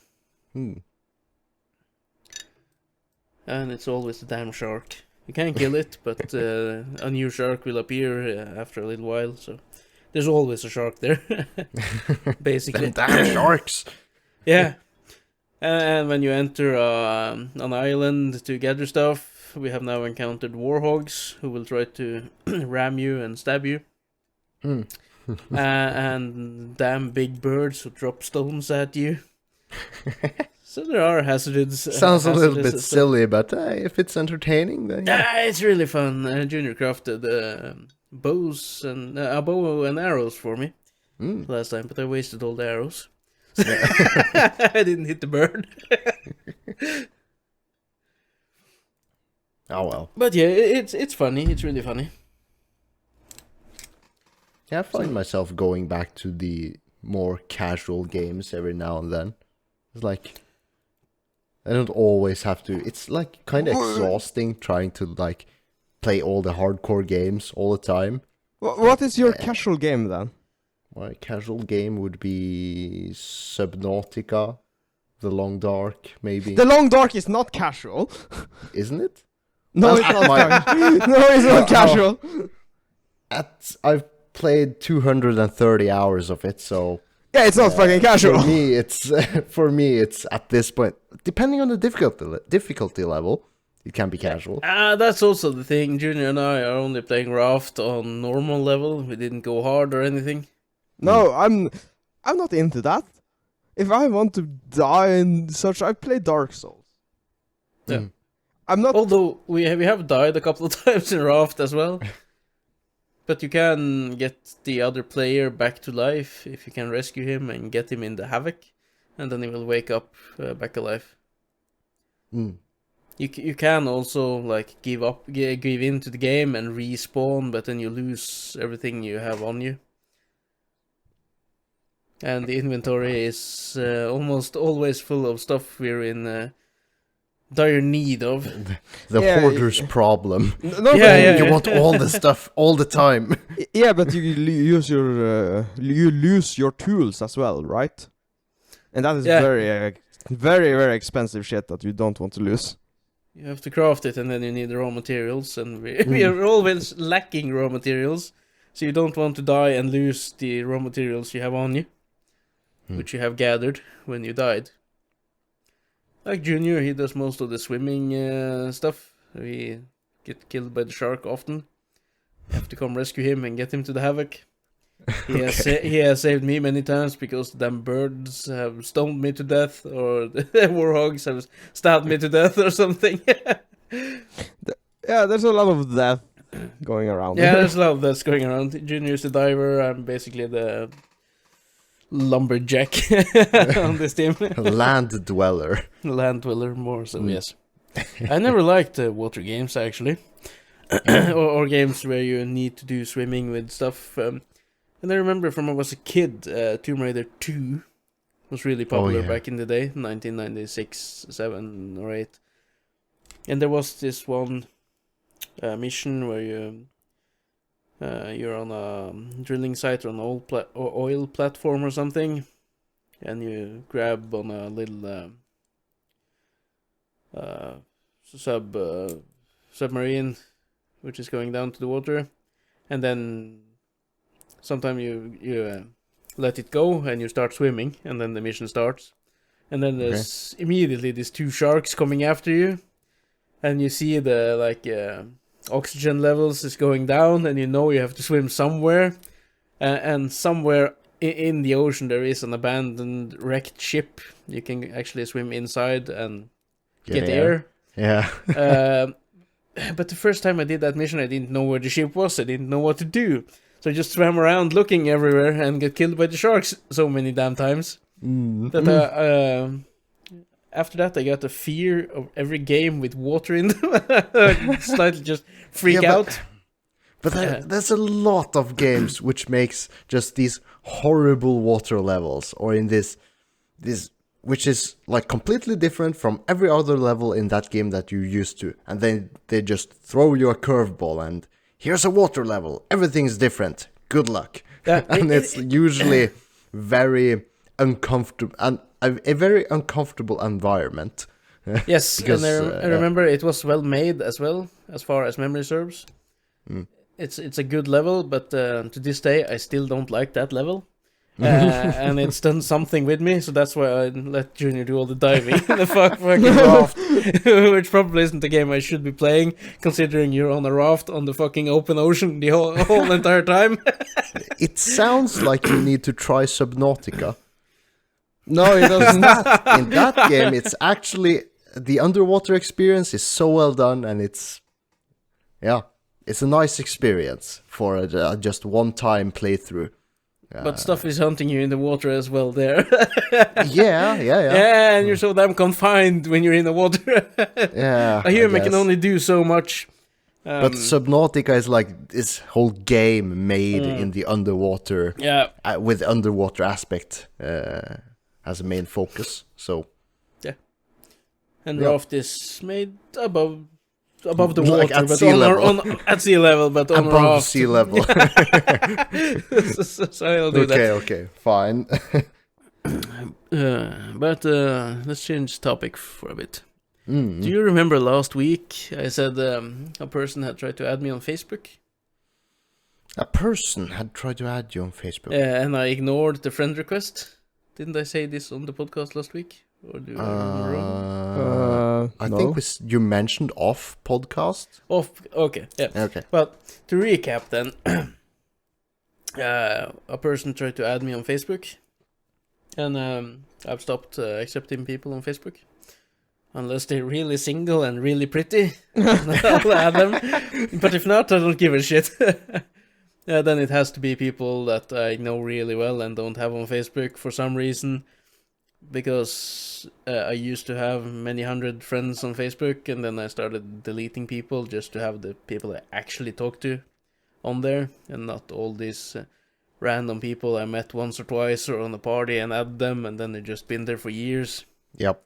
And it's always a damn shark. You can't kill it, but a new shark will appear after a little while, so there's always a shark there. Basically. Them damn sharks! Yeah. And when you enter an island to gather stuff, we have now encountered warhogs who will try to ram you and stab you. And damn big birds who drop stones at you. So there are hazards. Sounds a little hazardous bit stuff. silly, but if it's entertaining, then yeah. Yeah, it's really fun. Junior crafted bows and a bow and arrows for me last time, but I wasted all the arrows. I didn't hit the bird. Oh well. But yeah, it's funny. It's really funny. Yeah, I find myself going back to the more casual games every now and then. It's like I don't always have to. It's like kind of exhausting trying to like play all the hardcore games all the time. What is your casual game then? My casual game would be Subnautica, The Long Dark, maybe. The Long Dark is not casual. Isn't it? No, it's not casual. No, it's not casual. I've played 230 hours of it, so Yeah, it's not fucking casual. for me it's at this point, depending on the difficulty level, it can be casual. That's also the thing. Junior and I are only playing Raft on normal level. We didn't go hard or anything. No, I'm not into that. If I want to die and such, I play Dark Souls. Yeah. I'm not. Although we have died a couple of times in Raft as well. But you can get the other player back to life if you can rescue him and get him in the havoc, and then he will wake up back alive. You can also like give in to the game and respawn, but then you lose everything you have on you. And the inventory is almost always full of stuff we're in dire need of. The hoarder's problem. No, you want all the stuff all the time. Yeah, but you lose your tools as well, right? And that is very, very expensive shit that you don't want to lose. You have to craft it, and then you need the raw materials, and we are always lacking raw materials, so you don't want to die and lose the raw materials you have on you, which you have gathered when you died. Like Junior, he does most of the swimming stuff. He get killed by the shark often. You have to come rescue him and get him to the havoc. He has saved me many times because the damn birds have stoned me to death, or the warhogs have stabbed me to death or something. Yeah, there's a lot of death going around. Yeah, there's a lot of death going around. Junior's the diver, I'm basically the lumberjack on this team. Land dweller. Land dweller more so, yes. I never liked water games, actually. or games where you need to do swimming with stuff. And I remember from when I was a kid, Tomb Raider 2 was really popular back in the day, 1996, 7 or 8. And there was this one mission where you're on a drilling site or an oil platform or something, and you grab on a little submarine which is going down to the water, and then sometimes you let it go and you start swimming, and then the mission starts, and then there's immediately these two sharks coming after you, and you see the oxygen levels is going down, and you know you have to swim somewhere, and somewhere in the ocean there is an abandoned wrecked ship. You can actually swim inside and get air. Yeah. But the first time I did that mission, I didn't know where the ship was. I didn't know what to do. So I just swam around looking everywhere and got killed by the sharks so many damn times. That after that I got a fear of every game with water in them. Slightly just freak out. But there's a lot of games which makes just these horrible water levels, or in this which is like completely different from every other level in that game that you're used to. And then they just throw you a curveball and here's a water level. Everything's different. Good luck. And it's usually very uncomfortable, and a very uncomfortable environment. Yes, because, and I remember it was well made as well, as far as memory serves. It's a good level, but to this day I still don't like that level. And it's done something with me, so that's why I let Junior do all the diving in the fucking raft, which probably isn't the game I should be playing, considering you're on a raft on the fucking open ocean the whole entire time. It sounds like you need to try Subnautica. No, it doesn't. In that game, it's actually, the underwater experience is so well done, and it's a nice experience for a just one-time playthrough. But stuff is hunting you in the water as well there. Yeah, and you're so damn confined when you're in the water. Yeah. A human can only do so much. But Subnautica is like this whole game made in the underwater, with underwater aspect as a main focus. So and Raft is made above the water, like at but sea level. at sea level, but on above Raft. sea level. So I'll do that. Okay, fine. But let's change topic for a bit. Do you remember last week I said a person had tried to add me on Facebook? A person had tried to add you on Facebook. And I ignored the friend request. Didn't I say this on the podcast last week? Or do I remember wrong? I think you mentioned off podcast. Okay, yeah. Okay. Well, to recap then, a person tried to add me on Facebook, and I've stopped accepting people on Facebook. Unless they're really single and really pretty, I'll add them. But if not, I don't give a shit. Then it has to be people that I know really well and don't have on Facebook for some reason. Because I used to have many hundred friends on Facebook, and then I started deleting people just to have the people I actually talk to on there, and not all these random people I met once or twice or on a party and add them, and then they've just been there for years. Yep.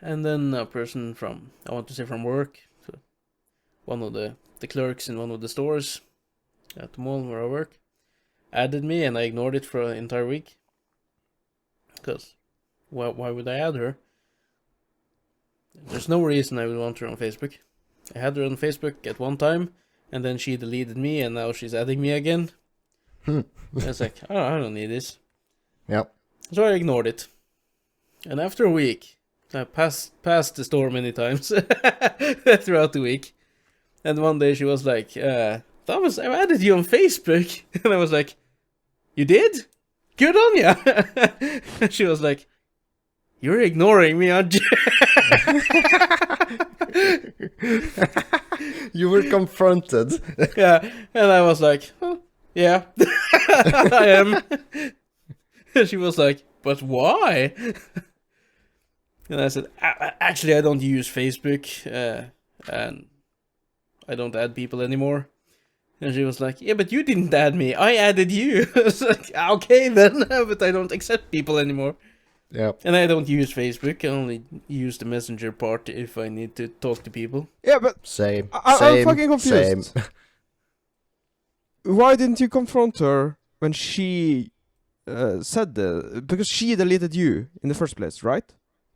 And then a person from, I want to say from work, so one of the clerks in one of the stores at the mall where I work, added me, and I ignored it for an entire week. Because why would I add her? There's no reason I would want her on Facebook. I had her on Facebook at one time, and then she deleted me, and now she's adding me again. It's like, oh, I don't need this. Yep. So I ignored it. And after a week, I passed the store many times throughout the week. And one day she was like, Thomas, I added you on Facebook. And I was like, you did? Good on ya. And she was like, you're ignoring me, aren't you? You were confronted. Yeah, and I was like, oh, yeah, I am. And she was like, but why? And I said, actually, I don't use Facebook, and I don't add people anymore. And she was like, yeah, but you didn't add me. I added you. I was like, okay then, but I don't accept people anymore. Yeah. And I don't use Facebook. I only use the messenger part if I need to talk to people. Yeah, but Same. I'm fucking confused. Same. Why didn't you confront her when she said that? Because she deleted you in the first place, right?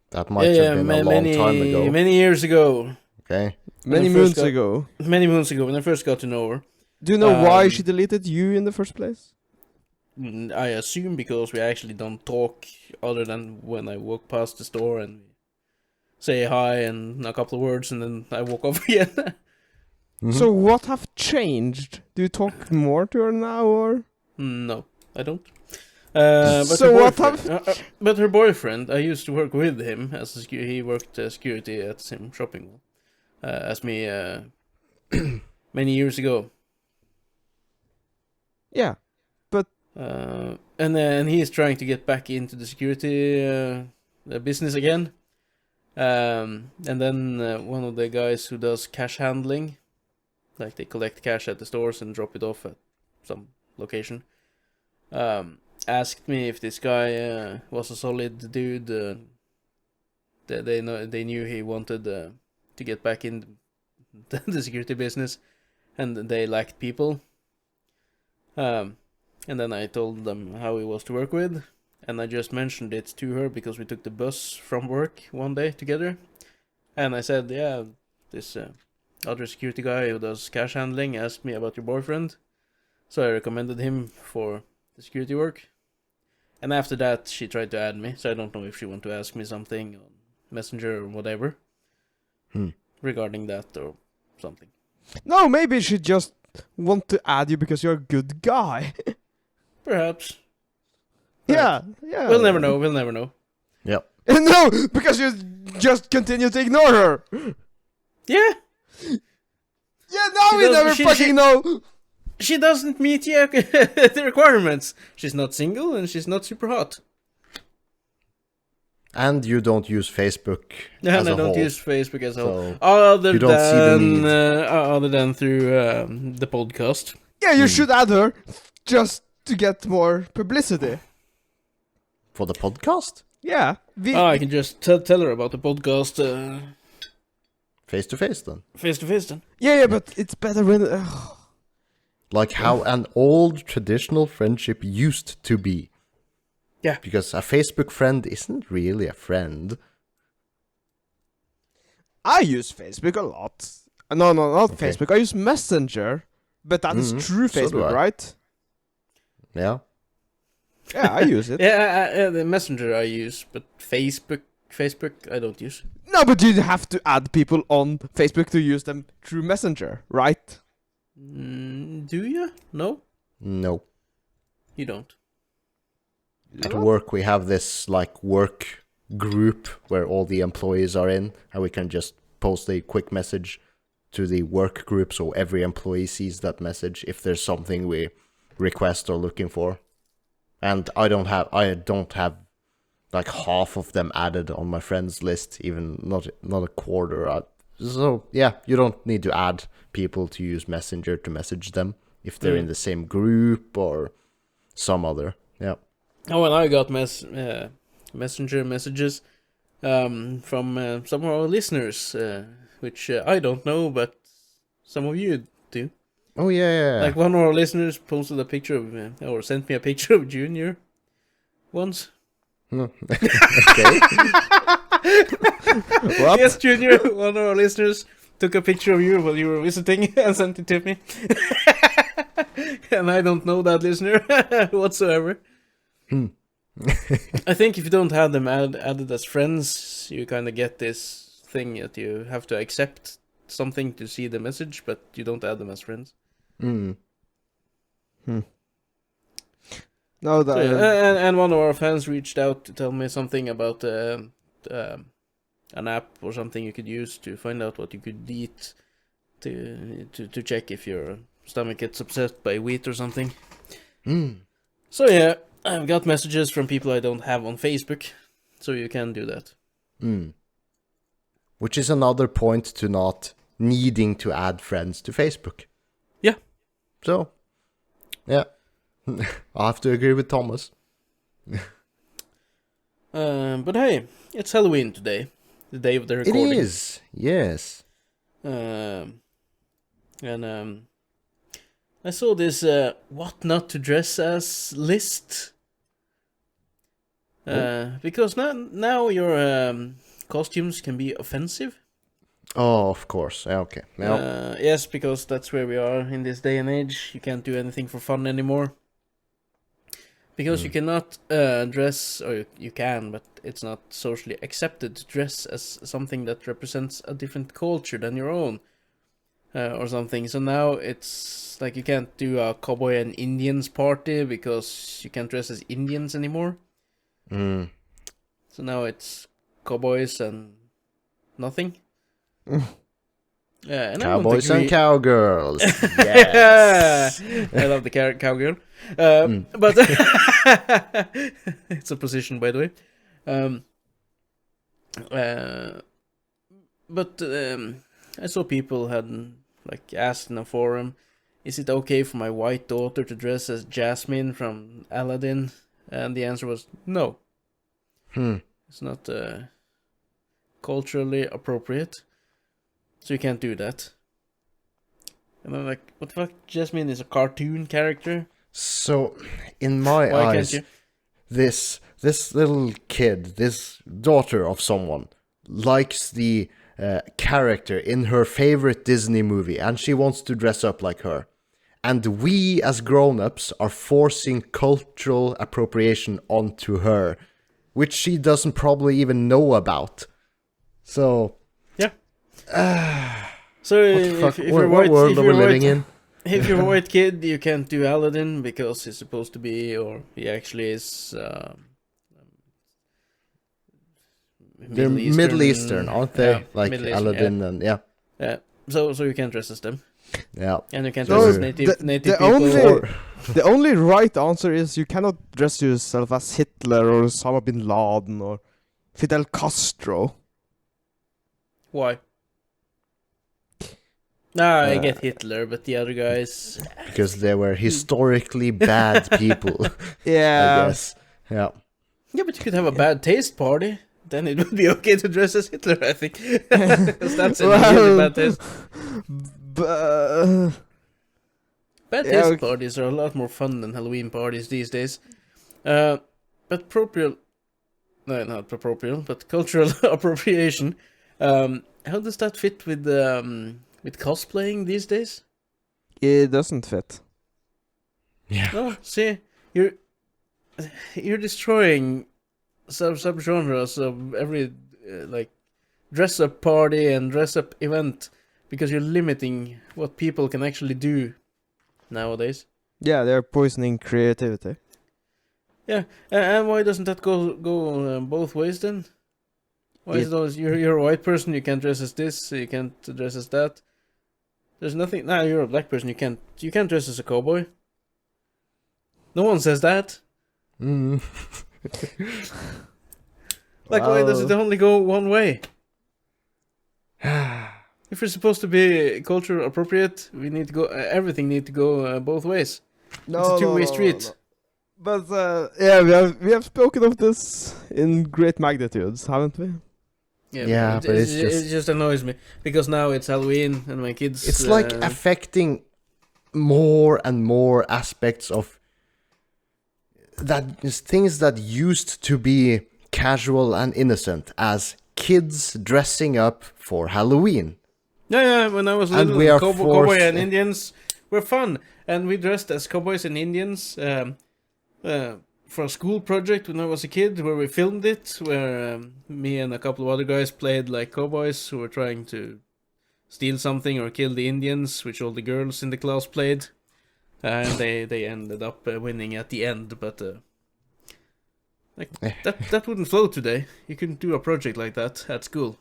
That might have been a long time ago. Many years ago. Okay. Many moons ago. Many moons ago, when I first got to know her. Do you know why she deleted you in the first place? I assume because we actually don't talk other than when I walk past the store and say hi and a couple of words and then I walk off again. Mm-hmm. So what have changed? Do you talk more to her now or? No, I don't. But so what have? But her boyfriend, I used to work with him as he worked security at the same shopping mall as me many years ago. Yeah, but and then he's trying to get back into the security business again. And then one of the guys who does cash handling, like they collect cash at the stores and drop it off at some location, asked me if this guy was a solid dude. They knew he wanted to get back in the security business, and they lacked people. And then I told them how he was to work with, and I just mentioned it to her because we took the bus from work one day together. And I said, yeah, this other security guy who does cash handling asked me about your boyfriend. So I recommended him for the security work. And after that, she tried to add me, so I don't know if she wanted to ask me something on Messenger or whatever regarding that or something. No, maybe she just want to add you because you're a good guy. Perhaps. Yeah. We'll never know. Yep. No, because you just continue to ignore her. Yeah. Yeah, now we never fucking know. She doesn't meet the requirements. She's not single and she's not super hot. And you don't use Facebook as a whole. I don't use Facebook as a whole. So Other you don't see the need. Other than through the podcast. Yeah, you should add her just to get more publicity. For the podcast? Yeah. I can just tell her about the podcast Face to face then. face to face then. Yeah, but it's better when... Like how an old traditional friendship used to be. Yeah. Because a Facebook friend isn't really a friend. I use Facebook a lot. No, not Okay. Facebook. I use Messenger. But that is true So do Facebook, I. right? Yeah. Yeah, I use it. Yeah, the Messenger I use, but Facebook I don't use. No, but you have to add people on Facebook to use them through Messenger, right? Do you? No, No. you don't. At work we have this like work group where all the employees are in, and we can just post a quick message to the work group so every employee sees that message if there's something we request or looking for. And I don't have like half of them added on my friends list, even not a quarter. So yeah, you don't need to add people to use Messenger to message them if they're in the same group or some other. Yeah. Oh, when I got Messenger messages, from some of our listeners, which I don't know, but some of you do. Oh yeah. Like one of our listeners posted a picture of, or sent me a picture of Junior once. No. Okay. What? Yes, Junior, one of our listeners took a picture of you while you were visiting and sent it to me. And I don't know that listener whatsoever. I think if you don't have them added as friends, you kind of get this thing that you have to accept something to see the message, but you don't add them as friends. No, that. So, yeah, and one of our fans reached out to tell me something about an app or something you could use to find out what you could eat to check if your stomach gets upset by wheat or something. So yeah, I've got messages from people I don't have on Facebook, so you can do that. Which is another point to not needing to add friends to Facebook. Yeah. So, yeah. I have to agree with Thomas. But hey, it's Halloween today, the day of the recording. It is, yes. And I saw this what not to dress as list. Because now your costumes can be offensive. Oh, of course. Yeah, okay. Yeah. Yes, because that's where we are in this day and age. You can't do anything for fun anymore. Because you cannot dress, or you can, but it's not socially accepted to dress as something that represents a different culture than your own. Or something. So now it's like you can't do a cowboy and Indians party because you can't dress as Indians anymore. So now it's cowboys and nothing. Yeah, and Cowboys and cowgirls. Yes. I love the cowgirl. But it's a position, by the way. But I saw people had asked in a forum, is it okay for my white daughter to dress as Jasmine from Aladdin? And the answer was no. It's not culturally appropriate. So you can't do that. And I'm like, what the fuck? Jasmine is a cartoon character? So, in my Why eyes, can't you? this little kid, this daughter of someone, likes the character in her favorite Disney movie, and she wants to dress up like her. And we, as grown-ups, are forcing cultural appropriation onto her, which she doesn't probably even know about. So... Yeah. So if you're what white, world if are you're we living in? If you're a white kid, you can't do Aladdin because he's supposed to be, or he actually is. They're Middle Eastern, aren't they? Yeah, like Middle Eastern, Aladdin and yeah. Yeah. So you can't dress as them, Yeah. and you can't No, dress as native people. The only right answer is you cannot dress yourself as Hitler or Osama bin Laden or Fidel Castro. Why? I get Hitler, but the other guys. Because they were historically bad people, Yeah. I guess. Yeah. Yeah, but you could have a bad taste party. Then it would be okay to dress as Hitler, I think. Because that's a really bad taste. Bad taste parties are a lot more fun than Halloween parties these days. But not appropriate, but cultural appropriation. How does that fit with cosplaying these days? It doesn't fit. Yeah. No, see, you're destroying subgenres of every dress up party and dress up event because you're limiting what people can actually do nowadays. Yeah, they're poisoning creativity. Yeah, and why doesn't that go both ways then? Why is it always you're a white person, you can't dress as this, you can't dress as that? There's nothing. Nah, you're a black person, you can't dress as a cowboy. No one says that. Why does it only go one way? If we're supposed to be culture appropriate, we need to go. Everything need to go both ways. It's a two-way street. But yeah, we have spoken of this in great magnitudes, haven't we? Yeah, but it just annoys me because now it's Halloween and my kids. It's like affecting more and more aspects of that things that used to be casual and innocent, as kids dressing up for Halloween. Yeah. When I was And little, we are cowboy and Indians were fun, and we dressed as cowboys and Indians for a school project when I was a kid, where we filmed it, where me and a couple of other guys played like cowboys who were trying to steal something or kill the Indians, which all the girls in the class played. And they ended up winning at the end, but that wouldn't flow today. You couldn't do a project like that at school.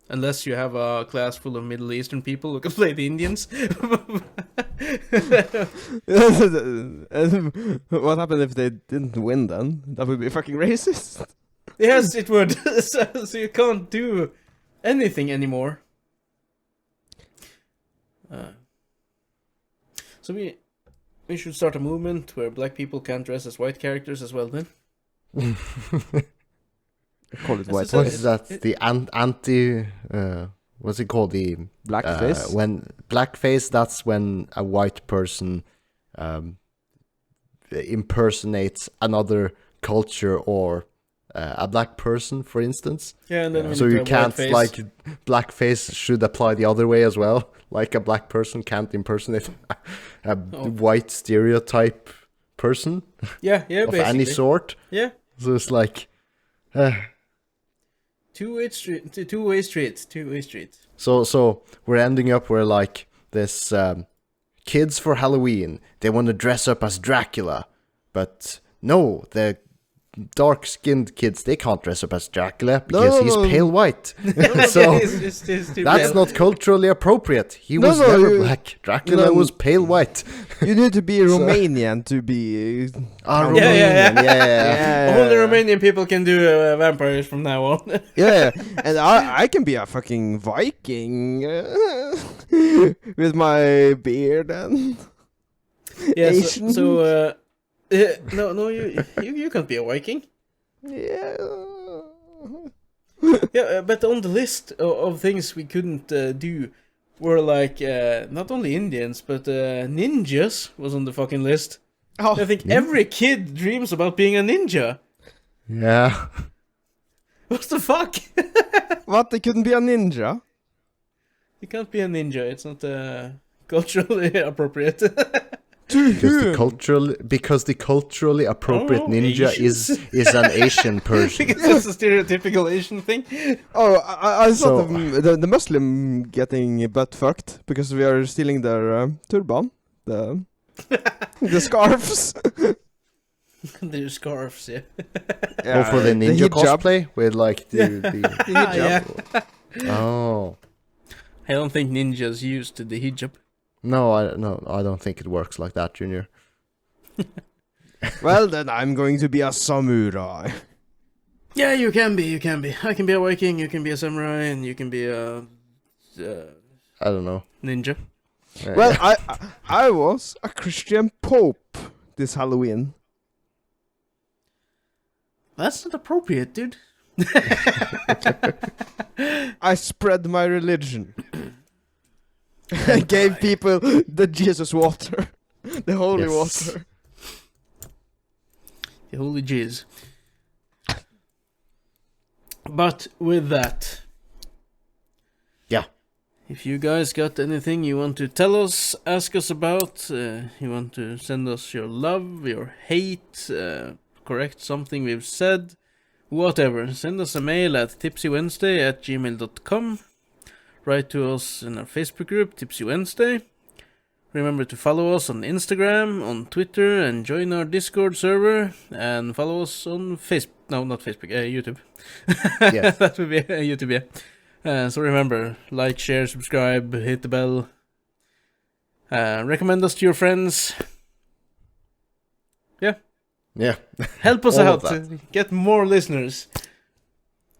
Unless you have a class full of Middle Eastern people who can play the Indians. What happened if they didn't win then? That would be fucking racist. Yes, it would. So you can't do anything anymore. So we should start a movement where black people can't dress as white characters as well then. Call it white. What is that? The anti... what's it called? The Blackface? When blackface, that's when a white person impersonates another culture or a black person, for instance. Yeah, and then So you can't, like, blackface should apply the other way as well. Like, a black person can't impersonate a white stereotype person Yeah, of basically. any sort. Yeah. So it's like... Two-way street. So we're ending up where, like, this kids for Halloween, they want to dress up as Dracula, but no, the dark-skinned kids, they can't dress up as Dracula because he's pale white. So that's not culturally appropriate. He was never black. Dracula was pale white. You need to be Romanian to be... Romanian, yeah. Only Romanian people can do vampires from now on. Yeah, and I can be a fucking Viking with my beard and Asian. No, you can't be a Viking. Yeah. Yeah, but on the list of things we couldn't do were like not only Indians but ninjas was on the fucking list. Oh, I think every kid dreams about being a ninja. Yeah. What the fuck? what? They couldn't be a ninja? You can't be a ninja. It's not culturally appropriate. Because the culturally appropriate ninja is an Asian person. Because it's a stereotypical Asian thing. Oh, I thought the Muslim getting butt fucked because we are stealing their turban, the scarves. Their scarves, yeah. Or for the ninja hijab. cosplay with like the hijab. Yeah. Oh. I don't think ninjas used the hijab. No, I don't think it works like that, Junior. Well, then I'm going to be a samurai. Yeah, you can be. I can be a Viking, you can be a samurai, and you can be a... I don't know. Ninja. Well, I was a Christian Pope this Halloween. That's not appropriate, dude. I spread my religion. I gave people the Jesus water. The holy water. The holy jizz. But with that... Yeah. If you guys got anything you want to tell us, ask us about, you want to send us your love, your hate, correct something we've said, whatever, send us a mail at tipsywednesday@gmail.com. Write to us in our Facebook group, Tipsy Wednesday. Remember to follow us on Instagram, on Twitter, and join our Discord server. And follow us on Facebook. No, not Facebook, YouTube. Yes. That would be YouTube, yeah. So remember, like, share, subscribe, hit the bell. Recommend us to your friends. Yeah. Yeah. Help us All out of to get more listeners.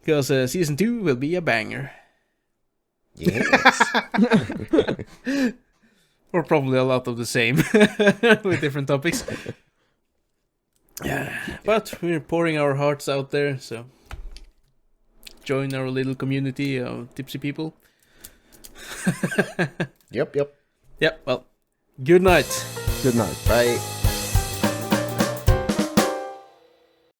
Because season 2 will be a banger. Yes. Or probably a lot of the same with different topics. Yeah, but we're pouring our hearts out there, so join our little community of tipsy people. Yep. Yeah, well, good night. Good night. Bye.